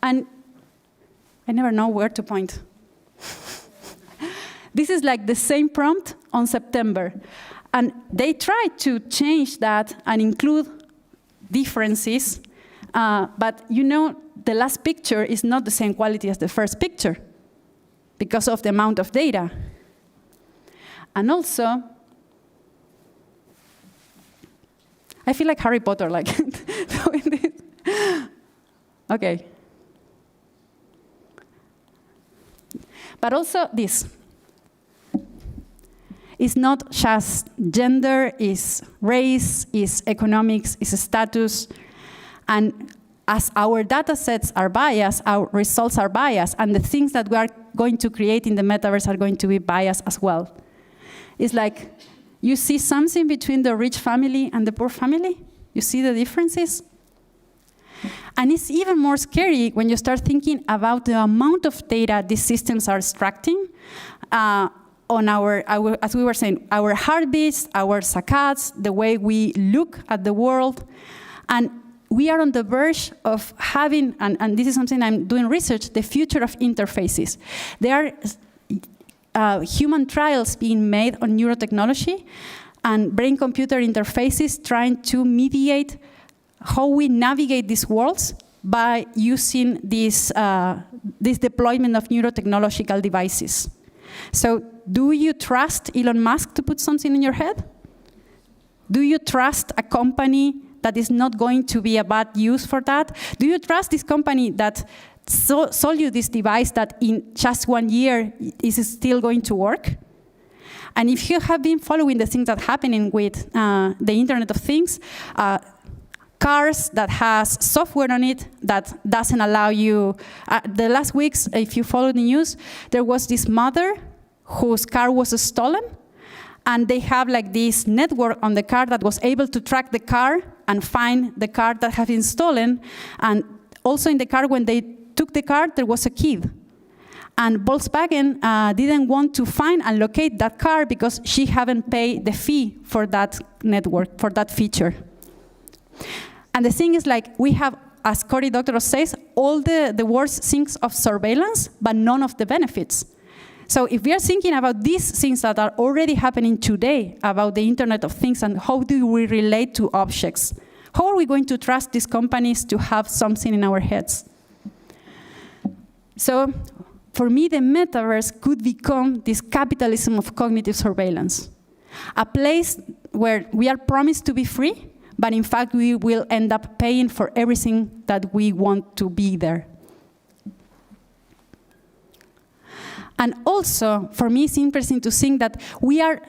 And I never know where to point. This is like the same prompt on September. And they tried to change that and include differences. But you know, the last picture is not the same quality as the first picture because of the amount of data. And also, I feel like Harry Potter, like doing this. Okay. But also this. It's not just gender, it's race, it's economics, it's status. And as our data sets are biased, our results are biased, and the things that we are going to create in the metaverse are going to be biased as well. It's like you see something between the rich family and the poor family. You see the differences? And it's even more scary when you start thinking about the amount of data these systems are extracting on our, as we were saying, our heartbeats, our saccades, the way we look at the world. And we are on the verge of having, and this is something I'm doing research, the future of interfaces. There are human trials being made on neurotechnology and brain-computer interfaces trying to mediate how we navigate these worlds by using this deployment of neurotechnological devices. So do you trust Elon Musk to put something in your head? Do you trust a company that is not going to be a bad use for that? Do you trust this company that sold you this device that in just 1 year is still going to work? And if you have been following the things that are happening with the Internet of Things, cars that has software on it that doesn't allow you, the last weeks, if you follow the news, there was this mother whose car was stolen, and they have like this network on the car that was able to track the car and find the car that had been stolen. And also in the car, when they took the car, there was a kid. And Volkswagen didn't want to find and locate that car because she hadn't paid the fee for that network, for that feature. And the thing is, like, we have, as Cory Doctorow says, all the worst things of surveillance, but none of the benefits. So if we are thinking about these things that are already happening today, about the Internet of Things and how do we relate to objects, how are we going to trust these companies to have something in our heads? So for me, the metaverse could become this capitalism of cognitive surveillance, a place where we are promised to be free, but in fact, we will end up paying for everything that we want to be there. And also, for me, it's interesting to think that we are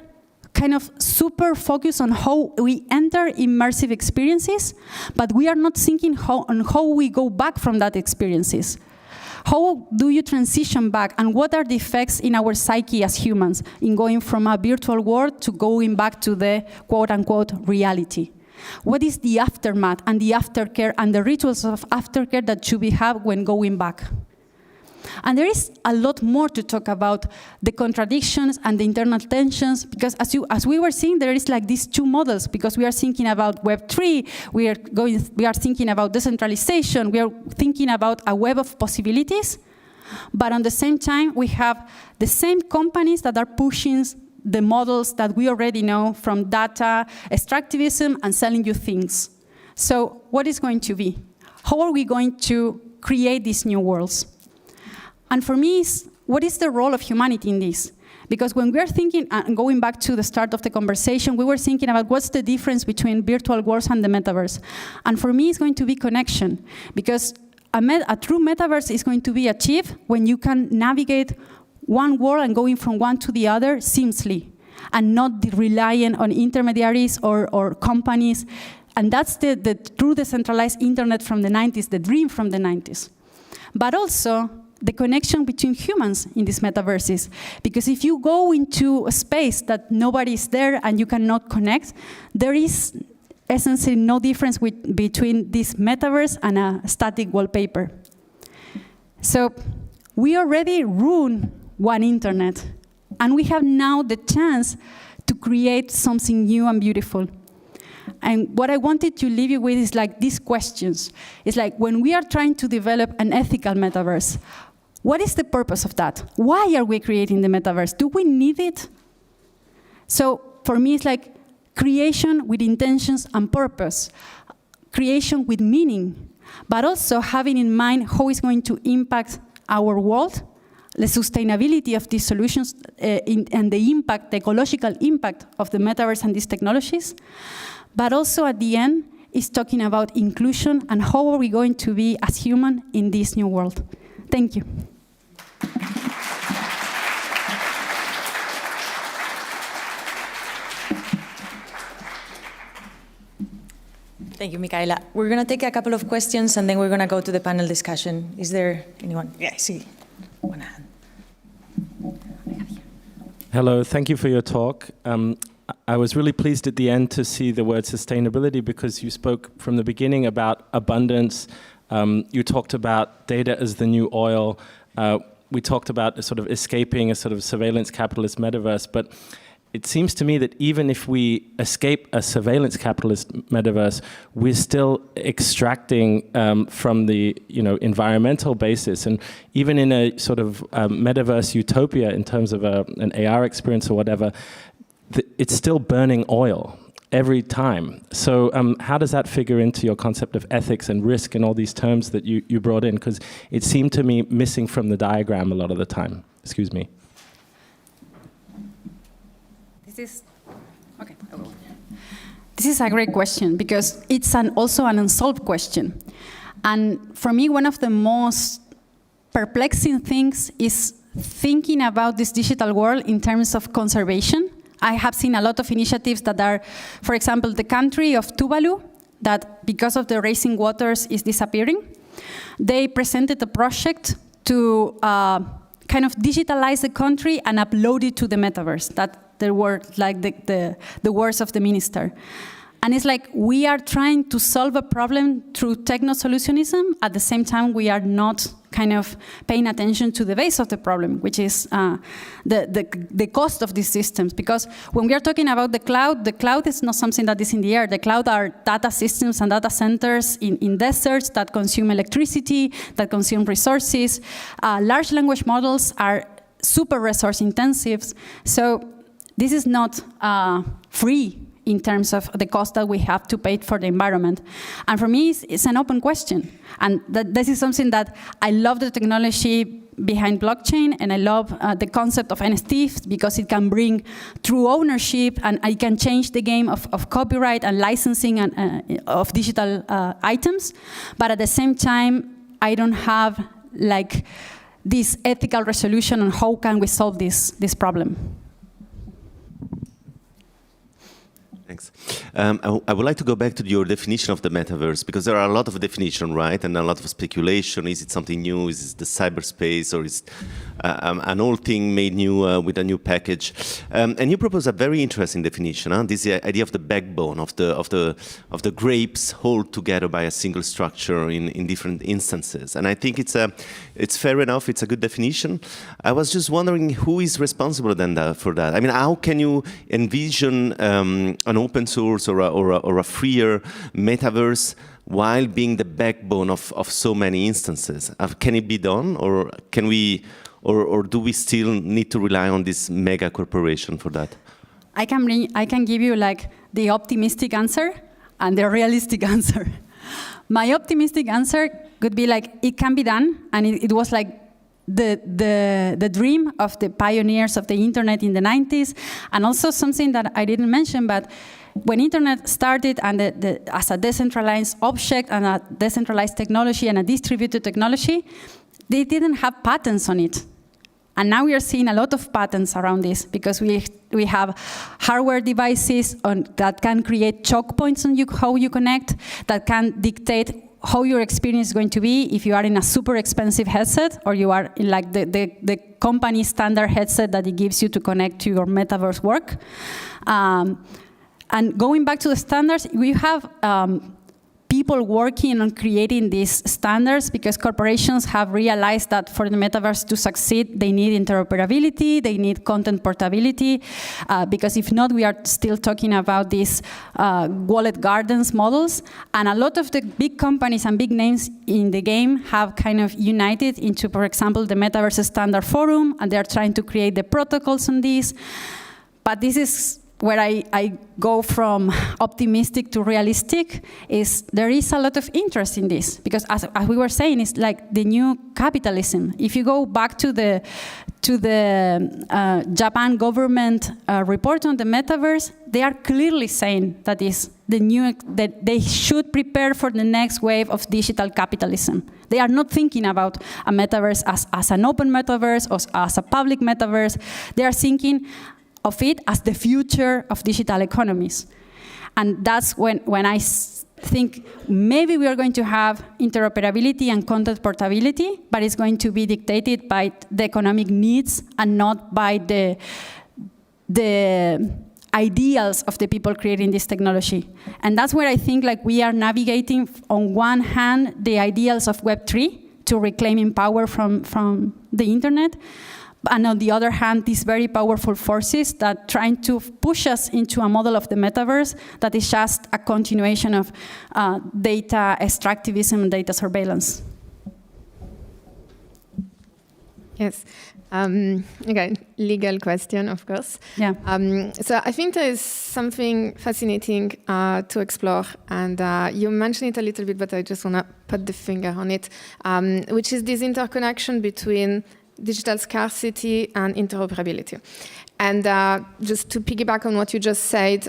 kind of super focused on how we enter immersive experiences, but we are not thinking on how we go back from that experiences. How do you transition back, and what are the effects in our psyche as humans in going from a virtual world to going back to the quote-unquote reality? What is the aftermath and the aftercare and the rituals of aftercare that should we have when going back? And there is a lot more to talk about the contradictions and the internal tensions, because as we were seeing, there is like these two models, because we are thinking about Web3, we are thinking about decentralization, we are thinking about a web of possibilities, but at the same time, we have the same companies that are pushing the models that we already know from data, extractivism, and selling you things. So what is going to be? How are we going to create these new worlds? And for me, what is the role of humanity in this? Because when we are thinking, and going back to the start of the conversation, we were thinking about what's the difference between virtual worlds and the metaverse. And for me, it's going to be connection. Because a true metaverse is going to be achieved when you can navigate one world and going from one to the other seamlessly, and not relying on intermediaries or companies. And that's the true decentralized internet from the 90s, the dream from the 90s. But also, the connection between humans in these metaverses. Because if you go into a space that nobody is there and you cannot connect, there is essentially no difference between this metaverse and a static wallpaper. So we already ruined one internet, and we have now the chance to create something new and beautiful. And what I wanted to leave you with is like these questions. It's like when we are trying to develop an ethical metaverse, what is the purpose of that? Why are we creating the metaverse? Do we need it? So for me, it's like creation with intentions and purpose, creation with meaning, but also having in mind how it's going to impact our world, the sustainability of these solutions, and the impact, the ecological impact of the metaverse and these technologies. But also at the end, is talking about inclusion and how are we going to be as human in this new world. Thank you. Thank you, Micaela. We're going to take a couple of questions and then we're going to go to the panel discussion. Is there anyone? Yeah, I see one hand. Hello, thank you for your talk. I was really pleased at the end to see the word sustainability because you spoke from the beginning about abundance. You talked about data as the new oil. We talked about sort of escaping a sort of surveillance capitalist metaverse, but it seems to me that even if we escape a surveillance capitalist metaverse, we're still extracting from the environmental basis. And even in a sort of metaverse utopia in terms of an AR experience or whatever, it's still burning oil every time. So how does that figure into your concept of ethics and risk and all these terms that you brought in? Because it seemed to me missing from the diagram a lot of the time. Excuse me. This is a great question because it's also an unsolved question. And for me, one of the most perplexing things is thinking about this digital world in terms of conservation. I have seen a lot of initiatives that are, for example, the country of Tuvalu, that because of the rising waters is disappearing. They presented a project to kind of digitalize the country and upload it to the metaverse. That there were like the words of the minister. And it's like we are trying to solve a problem through techno-solutionism. At the same time, we are not kind of paying attention to the base of the problem, which is the cost of these systems. Because when we are talking about the cloud is not something that is in the air. The cloud are data systems and data centers in deserts that consume electricity, that consume resources. Large language models are super resource intensive. So this is not free in terms of the cost that we have to pay for the environment. And for me, it's an open question. And this is something that I love the technology behind blockchain, and I love the concept of NFTs because it can bring true ownership and it can change the game of copyright and licensing and, of digital items. But at the same time, I don't have like this ethical resolution on how can we solve this problem. Thanks. I would like to go back to your definition of the metaverse, because there are a lot of definitions, right? And a lot of speculation. Is it something new? Is it the cyberspace? Or is it an old thing made new with a new package? And you propose a very interesting definition, huh? This idea of the backbone, of the grapes held together by a single structure in different instances. And I think it's fair enough. It's a good definition. I was just wondering who is responsible then for that? I mean, how can you envision an open source or a freer metaverse while being the backbone of so many instances? Can it be done, or can we, or do we still need to rely on this mega corporation for that? I can give you like the optimistic answer and the realistic answer. My optimistic answer could be like it can be done, and it was like the dream of the pioneers of the internet in the 90s, and also something that I didn't mention, but when internet started and as a decentralized object and a decentralized technology and a distributed technology, they didn't have patents on it. And now we are seeing a lot of patents around this because we have hardware devices that can create choke points on how you connect, that can dictate how your experience is going to be if you are in a super expensive headset or you are in like the company standard headset that it gives you to connect to your metaverse work. And going back to the standards, we have people working on creating these standards because corporations have realized that for the metaverse to succeed, they need interoperability, they need content portability, because if not, we are still talking about these walled gardens models. And a lot of the big companies and big names in the game have kind of united into, for example, the Metaverse Standard Forum, and they're trying to create the protocols on this. But this is where I go from optimistic to realistic, is there is a lot of interest in this. Because as we were saying, it's like the new capitalism. If you go back to the Japan government report on the metaverse, they are clearly saying that is that they should prepare for the next wave of digital capitalism. They are not thinking about a metaverse as an open metaverse or as a public metaverse. They are thinking of it as the future of digital economies. And that's when I think maybe we are going to have interoperability and content portability, but it's going to be dictated by the economic needs and not by the ideals of the people creating this technology. And that's where I think like we are navigating, on one hand, the ideals of Web3 to reclaiming power from the internet, and on the other hand, these very powerful forces that trying to push us into a model of the metaverse that is just a continuation of data extractivism and data surveillance. Yes. Okay, legal question, of course. Yeah. So I think there is something fascinating to explore, and you mentioned it a little bit, but I just want to put the finger on it, which is this interconnection between digital scarcity and interoperability. And just to piggyback on what you just said,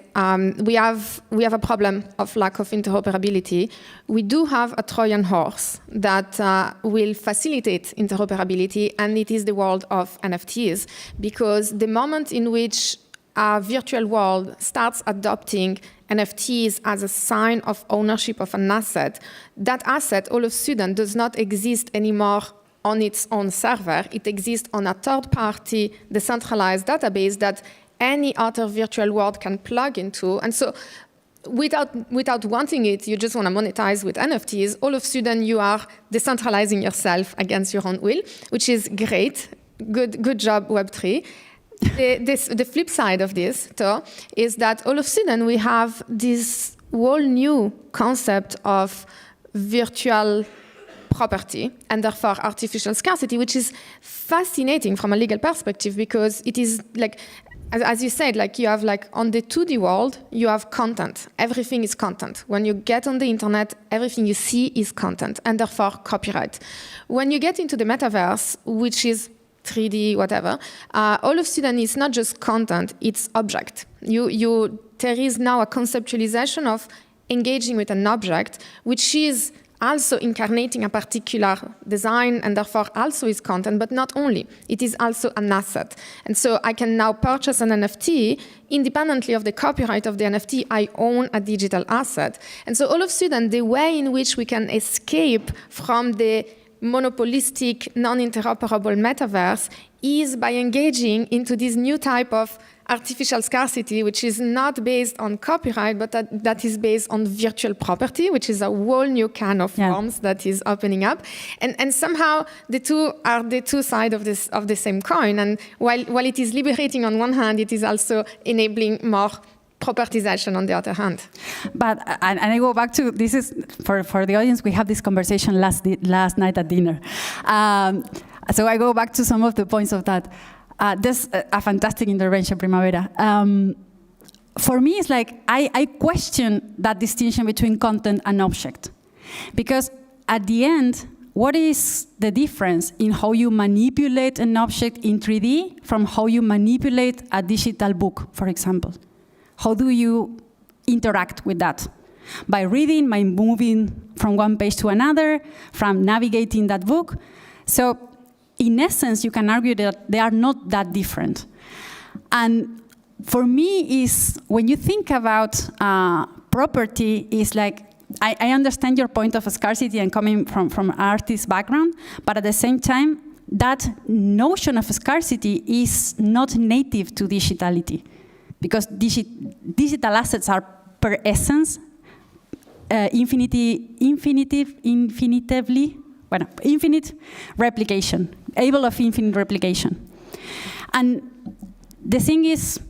we have a problem of lack of interoperability. We do have a Trojan horse that will facilitate interoperability, and it is the world of NFTs, because the moment in which a virtual world starts adopting NFTs as a sign of ownership of an asset, that asset all of a sudden does not exist anymore on its own server. It exists on a third-party decentralized database that any other virtual world can plug into. And so without wanting it, you just want to monetize with NFTs, all of a sudden you are decentralizing yourself against your own will, which is great. Good job, Web3. The flip side of this, though, is that all of a sudden we have this whole new concept of virtual property and therefore artificial scarcity, which is fascinating from a legal perspective, because it is like, as you said, like you have like on the 2D world, you have content. Everything is content. When you get on the internet, everything you see is content and therefore copyright. When you get into the metaverse, which is 3D, whatever, all of a sudden it's not just content, it's object. There is now a conceptualization of engaging with an object, which is also incarnating a particular design and therefore also is content, but not only. It is also an asset. And so I can now purchase an NFT independently of the copyright of the NFT. I own a digital asset. And so all of a sudden, the way in which we can escape from the monopolistic, non-interoperable metaverse is by engaging into this new type of artificial scarcity, which is not based on copyright, but that is based on virtual property, which is a whole new can of forms that is opening up. And somehow the two are the two sides of the same coin. And while it is liberating on one hand, it is also enabling more propertization on the other hand. But, and I go back to, this is, for the audience, we had this conversation last night at dinner. So I go back to some of the points of that. There's a fantastic intervention, Primavera. For me, it's like, I question that distinction between content and object. Because at the end, what is the difference in how you manipulate an object in 3D from how you manipulate a digital book, for example? How do you interact with that? By reading, by moving from one page to another, from navigating that book. So in essence, you can argue that they are not that different. And for me, is when you think about property, is like, I understand your point of scarcity and coming from an artist background, but at the same time, that notion of scarcity is not native to digitality. Because digital assets are per essence infinite replication, able of infinite replication. And the thing is,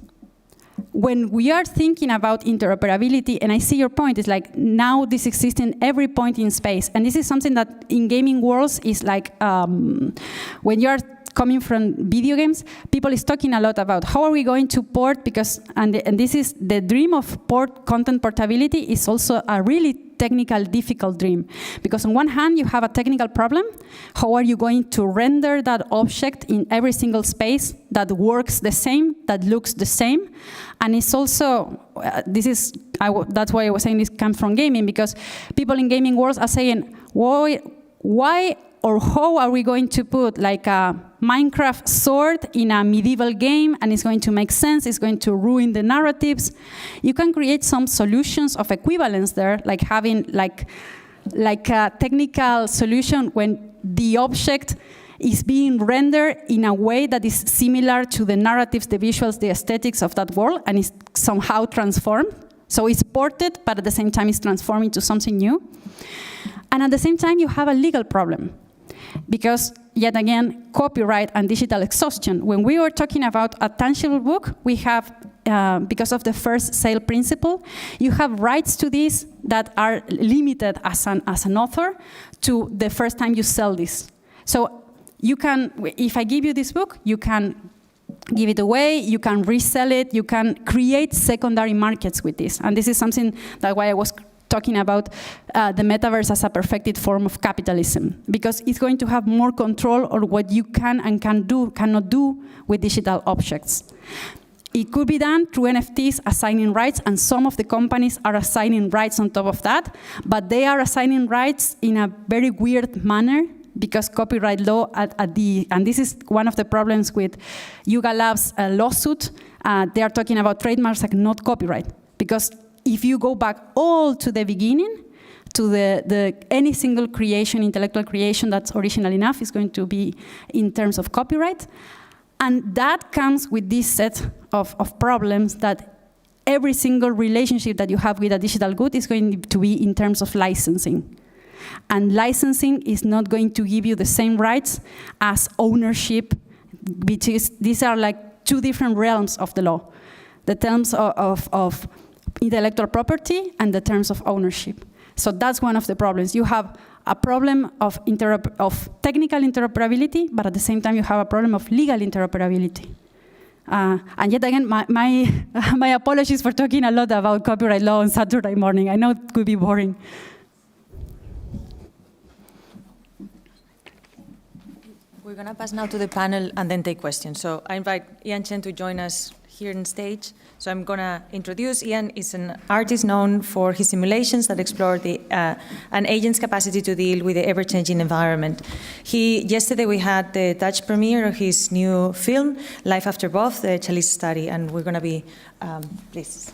when we are thinking about interoperability, and I see your point, it's like now this exists in every point in space. And this is something that in gaming worlds is like, when you're coming from video games, people is talking a lot about how are we going to port, because, and this is the dream of content portability is also a really technical, difficult dream. Because on one hand, you have a technical problem. How are you going to render that object in every single space that works the same, that looks the same? And it's also, that's why I was saying this comes from gaming, because people in gaming worlds are saying, why or how are we going to put like a Minecraft sword in a medieval game and it's going to make sense, it's going to ruin the narratives. You can create some solutions of equivalence there, like having like a technical solution when the object is being rendered in a way that is similar to the narratives, the visuals, the aesthetics of that world, and is somehow transformed. So it's ported, but at the same time it's transformed into something new. And at the same time, you have a legal problem. Because, yet again, copyright and digital exhaustion. When we were talking about a tangible book, we have, because of the first sale principle, you have rights to this that are limited as an author to the first time you sell this. So you can, if I give you this book, you can give it away, you can resell it, you can create secondary markets with this. And this is something that why I was talking about the metaverse as a perfected form of capitalism, because it's going to have more control over what you can and cannot do with digital objects. It could be done through NFTs assigning rights, and some of the companies are assigning rights on top of that, but they are assigning rights in a very weird manner, because copyright law and this is one of the problems with Yuga Labs' lawsuit, they are talking about trademarks like not copyright, because if you go back all to the beginning, to any single creation, intellectual creation that's original enough is going to be in terms of copyright. And that comes with this set of problems that every single relationship that you have with a digital good is going to be in terms of licensing. And licensing is not going to give you the same rights as ownership, which is, these are like two different realms of the law. The terms of intellectual property and the terms of ownership. So that's one of the problems. You have a problem of technical interoperability, but at the same time you have a problem of legal interoperability. And yet again, my apologies for talking a lot about copyright law on Saturday morning. I know it could be boring. We're going to pass now to the panel and then take questions. So I invite Iang Cheng to join us here on stage. So I'm going to introduce Ian. Is an artist known for his simulations that explore an agent's capacity to deal with the ever-changing environment. Yesterday we had the Dutch premiere of his new film, Life After Both, the Chalice study, and we're going to be, please.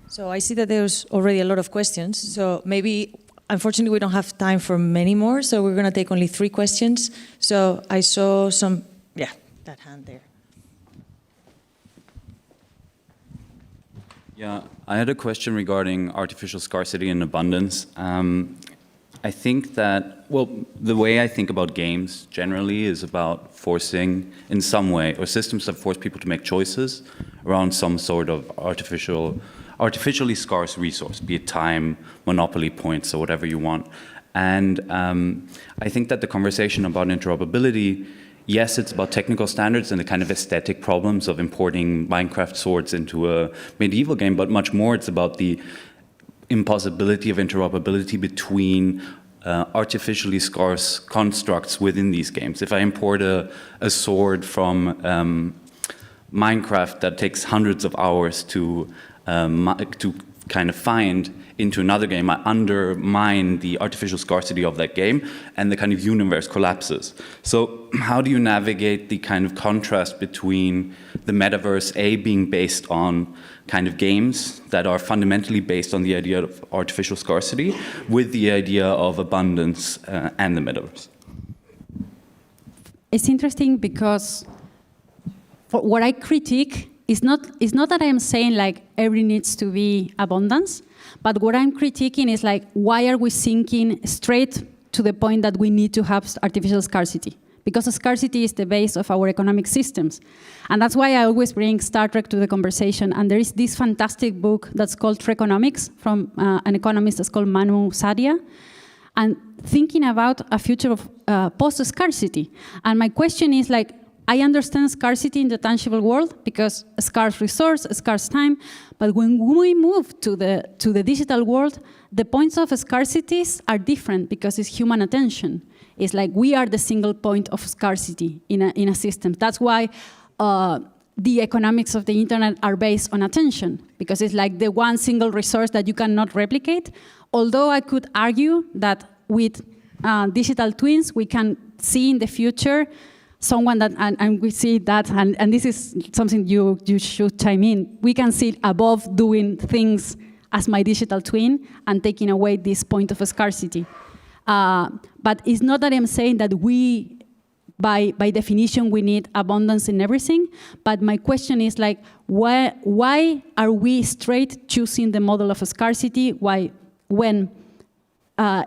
So I see that there's already a lot of questions. So maybe, unfortunately, we don't have time for many more. So we're going to take only 3 questions. So I saw some, that hand there. Yeah, I had a question regarding artificial scarcity and abundance. I think that, well, the way I think about games generally is about forcing, in some way, or systems that force people to make choices around some sort of artificially scarce resource, be it time, monopoly points, or whatever you want. And I think that the conversation about interoperability, yes, it's about technical standards and the kind of aesthetic problems of importing Minecraft swords into a medieval game, but much more it's about the impossibility of interoperability between artificially scarce constructs within these games. If I import a sword from Minecraft that takes hundreds of hours to kind of find into another game, I undermine the artificial scarcity of that game and the kind of universe collapses. So how do you navigate the kind of contrast between the metaverse, being based on kind of games that are fundamentally based on the idea of artificial scarcity with the idea of abundance and the metaverse? It's interesting because for what I critique is not that I am saying like every needs to be abundance, but what I'm critiquing is like, why are we sinking straight to the point that we need to have artificial scarcity? Because scarcity is the base of our economic systems. And that's why I always bring Star Trek to the conversation. And there is this fantastic book that's called Trekonomics from an economist that's called Manu Sadia, and thinking about a future of post-scarcity. And my question is like, I understand scarcity in the tangible world because a scarce resource, a scarce time, but when we move to the digital world, the points of scarcities are different because it's human attention. It's like we are the single point of scarcity in a system. That's why the economics of the internet are based on attention, because it's like the one single resource that you cannot replicate. Although I could argue that with digital twins, we can see in the future someone that, and we see that, and this is something you should chime in, we can see above doing things as my digital twin and taking away this point of scarcity. But it's not that I'm saying that we, by definition, we need abundance in everything, but my question is like, why are we straight choosing the model of scarcity? Why, when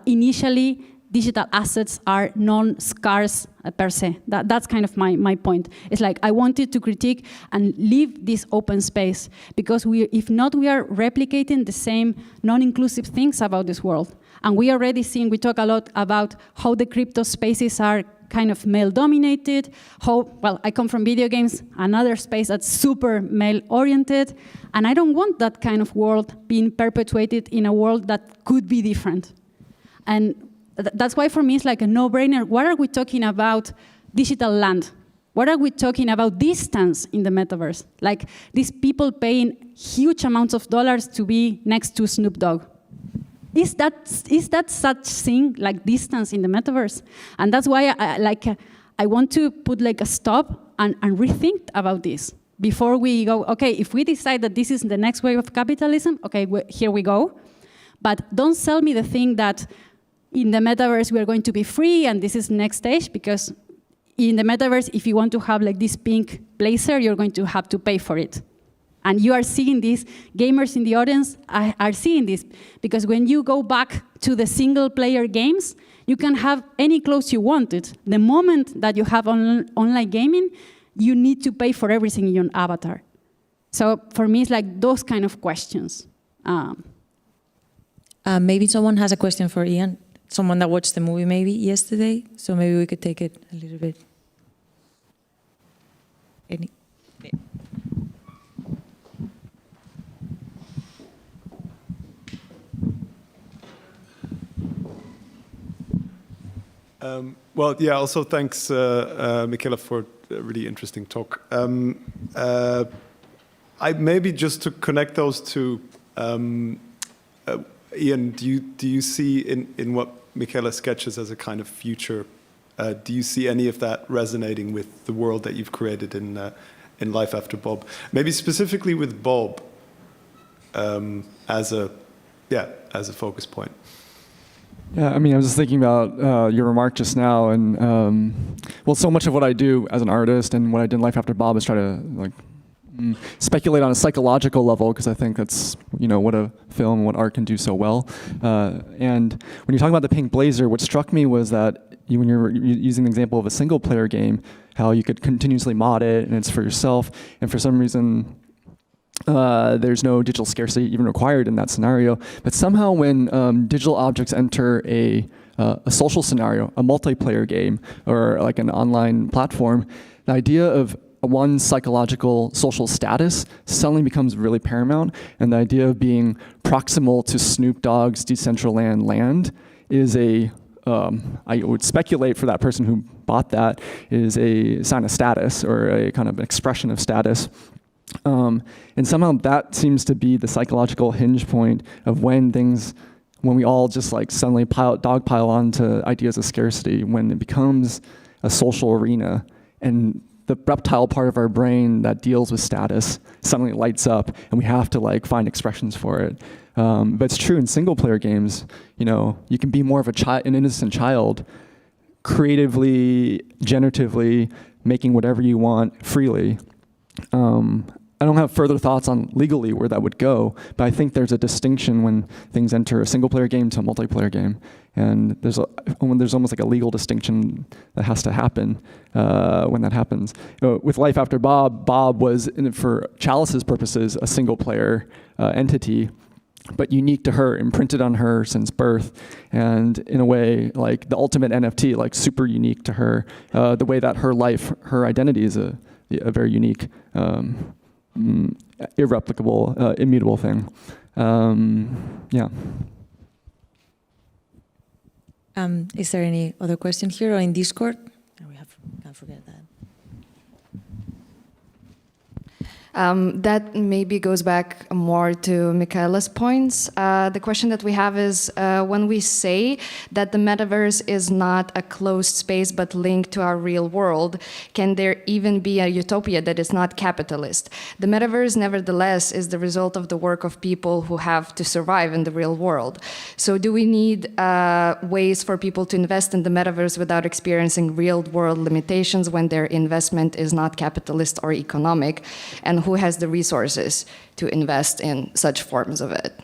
initially digital assets are non-scarce per se? That's kind of my point. It's like I wanted to critique and leave this open space, because if not, we are replicating the same non-inclusive things about this world. And we already seen, we talk a lot about how the crypto spaces are kind of male-dominated, well, I come from video games, another space that's super male-oriented, and I don't want that kind of world being perpetuated in a world that could be different. And that's why for me it's like a no-brainer. What are we talking about digital land? What are we talking about distance in the metaverse? Like these people paying huge amounts of dollars to be next to Snoop Dogg. Is that such thing like distance in the metaverse? And that's why I want to put like a stop and rethink about this before we go, okay, if we decide that this is the next wave of capitalism, okay, here we go. But don't sell me the thing that in the metaverse we are going to be free and this is the next stage, because in the metaverse, if you want to have like this pink blazer, you're going to have to pay for it. And you are seeing this, gamers in the audience are seeing this, because when you go back to the single-player games, you can have any clothes you wanted. The moment that you have online gaming, you need to pay for everything in your avatar. So for me, it's like those kind of questions. Maybe someone has a question for Ian, someone that watched the movie maybe yesterday, so maybe we could take it a little bit. Any? Yeah. Well, yeah, also thanks, Micaela, for a really interesting talk. I maybe just to connect those two, Ian, do you see in what Micaela sketches as a kind of future, do you see any of that resonating with the world that you've created in Life After Bob? Maybe specifically with Bob as a focus point. Yeah, I mean, I was just thinking about your remark just now, and well, so much of what I do as an artist and what I did in Life After Bob is try to like speculate on a psychological level, because I think that's what a film, what art can do so well. And when you're talking about the pink blazer, what struck me was that when you're using the example of a single-player game, how you could continuously mod it and it's for yourself, and for some reason, there's no digital scarcity even required in that scenario. But somehow when digital objects enter a social scenario, a multiplayer game, or like an online platform, the idea of one's psychological social status suddenly becomes really paramount, and the idea of being proximal to Snoop Dogg's Decentraland land is I would speculate for that person who bought that, is a sign of status, or a kind of an expression of status. And somehow that seems to be the psychological hinge point of when we all just like suddenly dogpile onto ideas of scarcity, when it becomes a social arena, and the reptile part of our brain that deals with status suddenly lights up, and we have to like find expressions for it. But it's true in single player games, you can be more of an innocent child, creatively, generatively, making whatever you want freely. I don't have further thoughts on legally where that would go, but I think there's a distinction when things enter a single-player game to a multiplayer game, and there's almost like a legal distinction that has to happen when that happens. With Life After Bob, Bob was, for Chalice's purposes, a single-player entity, but unique to her, imprinted on her since birth, and in a way, like the ultimate NFT, like super unique to her. The way that her life, her identity is a very unique, irreplicable, immutable thing. Yeah. Is there any other question here or in Discord? Can't forget That maybe goes back more to Micaela's points. The question that we have is, when we say that the metaverse is not a closed space but linked to our real world, can there even be a utopia that is not capitalist? The metaverse, nevertheless, is the result of the work of people who have to survive in the real world. So do we need ways for people to invest in the metaverse without experiencing real-world limitations when their investment is not capitalist or economic? And who has the resources to invest in such forms of it?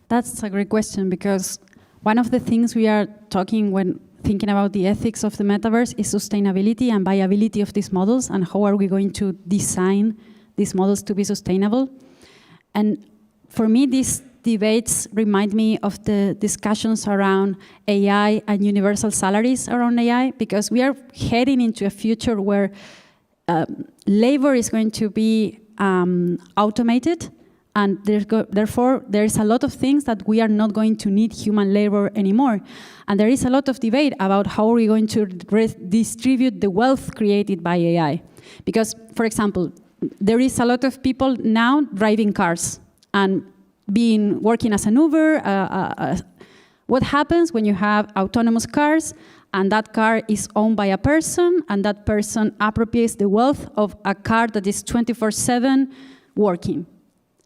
That's a great question, because one of the things we are talking when thinking about the ethics of the metaverse is sustainability and viability of these models, and how are we going to design these models to be sustainable. And for me, these debates remind me of the discussions around AI and universal salaries around AI, because we are heading into a future where labor is going to be automated, and therefore there's a lot of things that we are not going to need human labor anymore. And there is a lot of debate about how are we going to distribute the wealth created by AI. Because, for example, there is a lot of people now driving cars and working as an Uber. What happens when you have autonomous cars and that car is owned by a person, and that person appropriates the wealth of a car that is 24/7 working?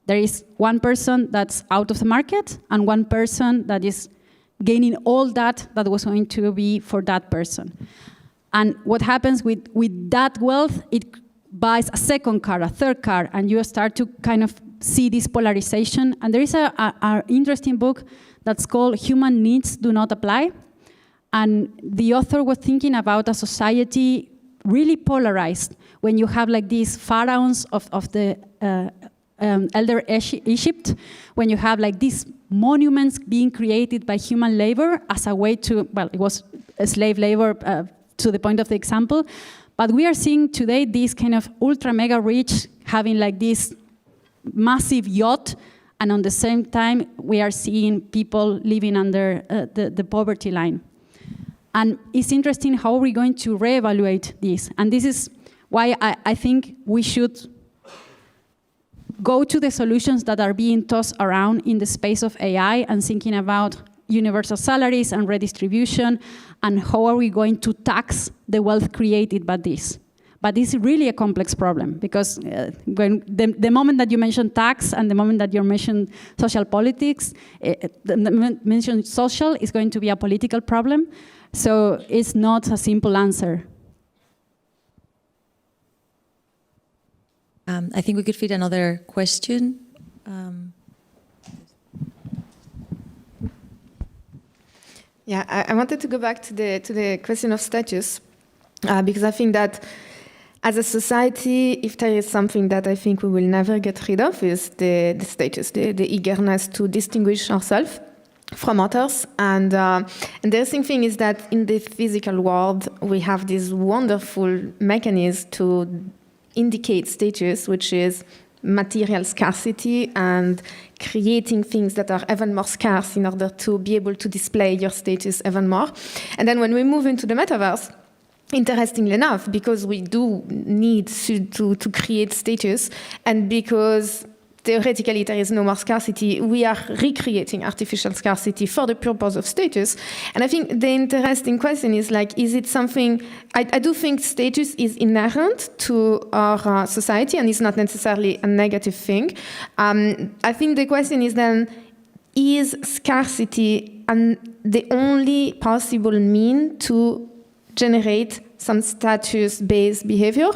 There is one person that's out of the market and one person that is gaining all that was going to be for that person. And what happens with that wealth, it buys a second car, a third car, and you start to kind of see this polarization. And there is an interesting book that's called Human Needs Do Not Apply. And the author was thinking about a society really polarized, when you have like these pharaohs of the elder Egypt, when you have like these monuments being created by human labor as a way to, well, it was slave labor to the point of the example, but we are seeing today this kind of ultra mega rich having like this massive yacht, and on the same time we are seeing people living under the poverty line. And it's interesting how we're going to reevaluate this. And this is why I think we should go to the solutions that are being tossed around in the space of AI, and thinking about universal salaries and redistribution, and how are we going to tax the wealth created by this. But this is really a complex problem, because when the moment that you mention tax and the moment that you mention social politics, mention social is going to be a political problem. So it's not a simple answer. I think we could fit another question. Yeah, I wanted to go back to the question of status, because I think that as a society, if there is something that I think we will never get rid of, is the status, the eagerness to distinguish ourselves from others. And the interesting thing is that in the physical world, we have this wonderful mechanism to indicate status, which is material scarcity and creating things that are even more scarce in order to be able to display your status even more. And then when we move into the metaverse, interestingly enough, because we do need to create status, and because theoretically there is no more scarcity, we are recreating artificial scarcity for the purpose of status. And I think the interesting question is, like, is it something, I do think status is inherent to our society and is not necessarily a negative thing. I think the question is then, is scarcity the only possible mean to generate some status-based behavior?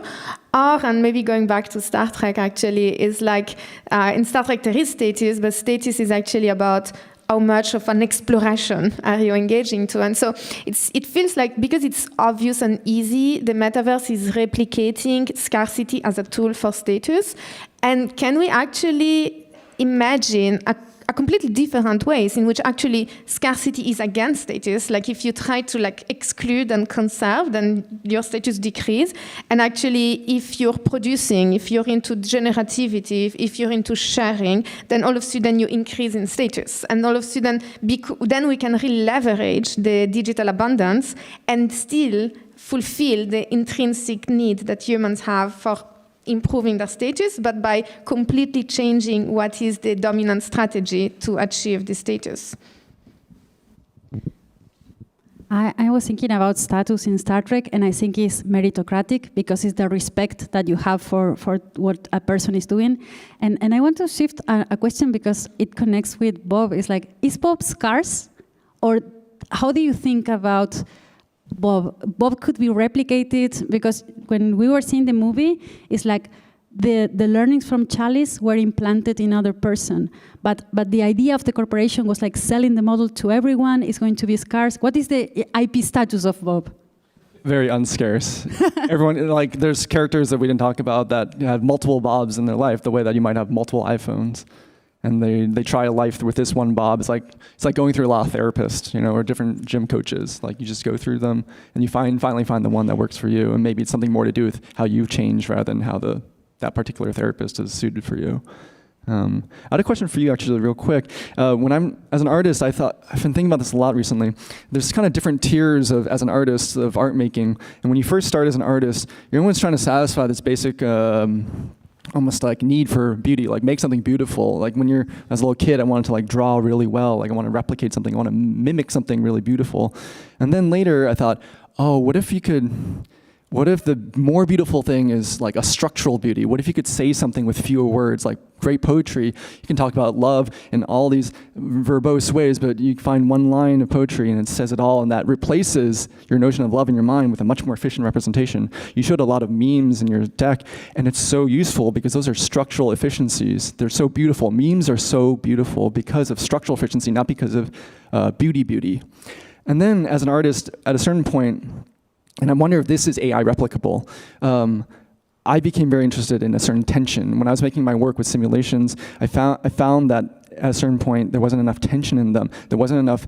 Or, and maybe going back to Star Trek actually, is like, in Star Trek there is status, but status is actually about how much of an exploration are you engaging to. And so it feels like, because it's obvious and easy, the metaverse is replicating scarcity as a tool for status. And can we actually imagine a completely different ways in which actually scarcity is against status? Like, if you try to like exclude and conserve, then your status decrease. And actually, if you're producing, if you're into generativity, if you're into sharing, then all of a sudden you increase in status. And all of a sudden, then we can really leverage the digital abundance and still fulfill the intrinsic need that humans have for improving their status, but by completely changing what is the dominant strategy to achieve this status. I was thinking about status in Star Trek, and I think it's meritocratic because it's the respect that you have for what a person is doing. And I want to shift a question because it connects with Bob. It's like, is Bob scarce? Or how do you think about Bob? Bob could be replicated because when we were seeing the movie, it's like the learnings from Chalice were implanted in other person. But the idea of the corporation was like selling the model to everyone. It's going to be scarce. What is the IP status of Bob? Very unscarce. Everyone, like, there's characters that we didn't talk about that had multiple Bobs in their life, the way that you might have multiple iPhones. And they try a life with this one Bob. It's like going through a lot of therapists, or different gym coaches. Like, you just go through them, and you finally find the one that works for you. And maybe it's something more to do with how you've changed rather than how that particular therapist is suited for you. I had a question for you, actually, real quick. As an artist, I've been thinking about this a lot recently. There's kind of different tiers as an artist of art making. And when you first start as an artist, you're always trying to satisfy this basic, almost like need for beauty, like make something beautiful. Like as a little kid, I wanted to like draw really well. Like I want to replicate something. I want to mimic something really beautiful. And then later I thought, what if the more beautiful thing is like a structural beauty? What if you could say something with fewer words, like great poetry? You can talk about love in all these verbose ways, but you find one line of poetry and it says it all, and that replaces your notion of love in your mind with a much more efficient representation. You showed a lot of memes in your deck, and it's so useful because those are structural efficiencies. They're so beautiful. Memes are so beautiful because of structural efficiency, not because of beauty. And then as an artist, at a certain point, and I wonder if this is AI replicable. I became very interested in a certain tension. When I was making my work with simulations, I found that at a certain point, there wasn't enough tension in them. There wasn't enough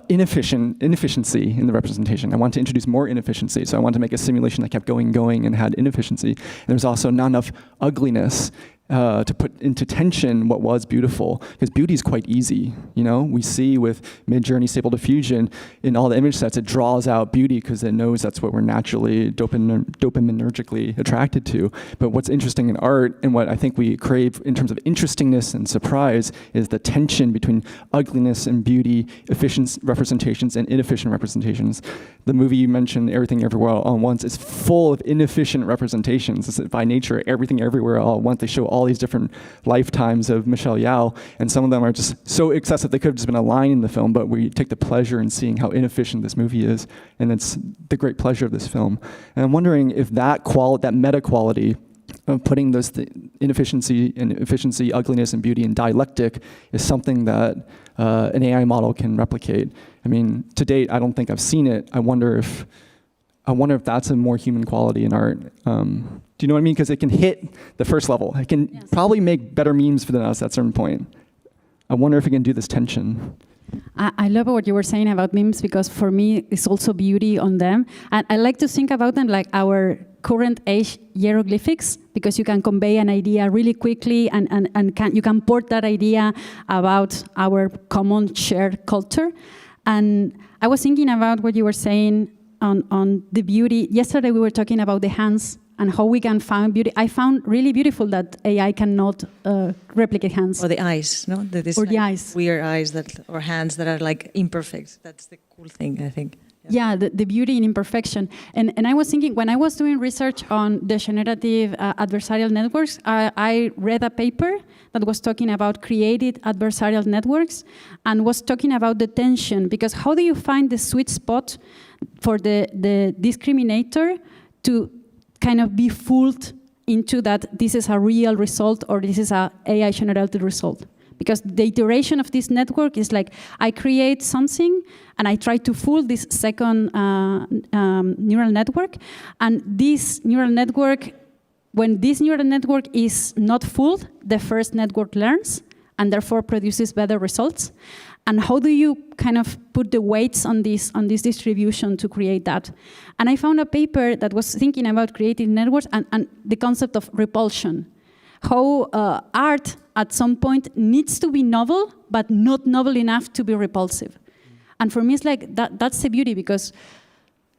inefficiency in the representation. I wanted to introduce more inefficiency. So I wanted to make a simulation that kept going and had inefficiency. And there was also not enough ugliness to put into tension what was beautiful, because beauty is quite easy. We see with Mid-Journey Stable Diffusion in all the image sets, it draws out beauty because it knows that's what we're naturally dopaminergically attracted to. But what's interesting in art, and what I think we crave in terms of interestingness and surprise, is the tension between ugliness and beauty, efficient representations and inefficient representations. The movie you mentioned, Everything Everywhere All at Once, is full of inefficient representations. It's by nature, Everything Everywhere All at Once. They show all these different lifetimes of Michelle Yeoh, and some of them are just so excessive they could have just been a line in the film, but we take the pleasure in seeing how inefficient this movie is, and it's the great pleasure of this film. And I'm wondering if that meta quality of putting those inefficiency and efficiency, ugliness and beauty in dialectic is something that an AI model can replicate. I mean, to date, I don't think I've seen it. I wonder if that's a more human quality in art. Do you know what I mean? Because it can hit the first level. It can probably make better memes than us at a certain point. I wonder if it can do this tension. I love what you were saying about memes, because for me, it's also beauty on them. And I like to think about them like our current age hieroglyphics, because you can convey an idea really quickly and you can port that idea about our common shared culture. And I was thinking about what you were saying on the beauty. Yesterday we were talking about the hands and how we can find beauty. I found really beautiful that AI cannot replicate hands. Or the eyes, no? The eyes. Weird eyes or hands that are like imperfect. That's the cool thing, I think. Yeah, the beauty in imperfection. And I was thinking, when I was doing research on the generative adversarial networks, I read a paper that was talking about created adversarial networks and was talking about the tension, because how do you find the sweet spot for the discriminator to kind of be fooled into that this is a real result or this is a AI generated result? Because the iteration of this network is like, I create something and I try to fool this second neural network. And this neural network, when this neural network is not fooled, the first network learns and therefore produces better results. And how do you kind of put the weights on this distribution to create that? And I found a paper that was thinking about creative networks and the concept of repulsion. How art at some point needs to be novel, but not novel enough to be repulsive. And for me, it's like that's the beauty, because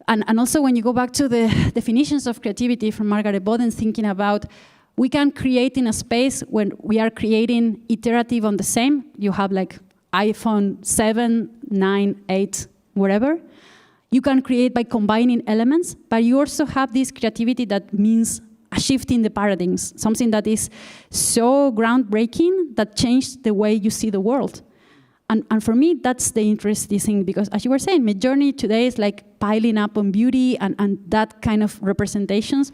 And also when you go back to the definitions of creativity from Margaret Boden, thinking about we can create in a space when we are creating iterative on the same. You have like iPhone 7, 9, 8, whatever. You can create by combining elements, but you also have this creativity that means a shift in the paradigms, something that is so groundbreaking that changed the way you see the world. And for me, that's the interesting thing, because as you were saying, my journey today is like piling up on beauty and that kind of representations.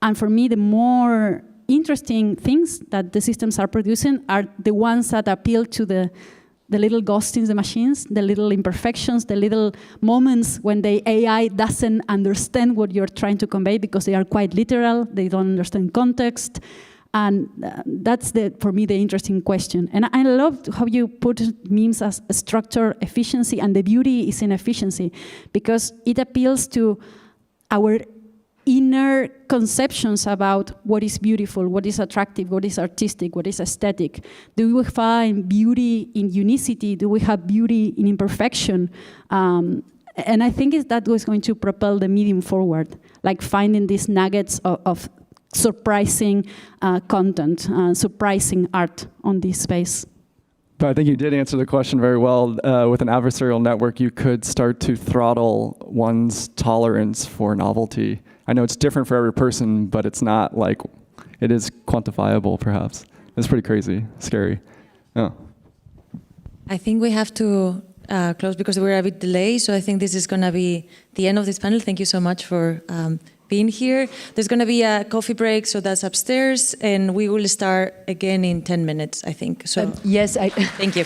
And for me, the more interesting things that the systems are producing are the ones that appeal to the little ghosts in the machines, the little imperfections, the little moments when the AI doesn't understand what you're trying to convey because they are quite literal, they don't understand context. And that's, for me, the interesting question. And I loved how you put memes as a structure, efficiency, and the beauty is in efficiency, because it appeals to our inner conceptions about what is beautiful, what is attractive, what is artistic, what is aesthetic. Do we find beauty in unicity? Do we have beauty in imperfection? And I think that was going to propel the medium forward, like finding these nuggets of surprising content, surprising art on this space. But I think you did answer the question very well. With an adversarial network, you could start to throttle one's tolerance for novelty. I know it's different for every person, but it's not like, it is quantifiable, perhaps. It's pretty crazy, scary. Oh. I think we have to close because we're a bit delayed, so I think this is going to be the end of this panel. Thank you so much for being here. There's going to be a coffee break, so that's upstairs, and we will start again in 10 minutes, I think. So yes, thank you.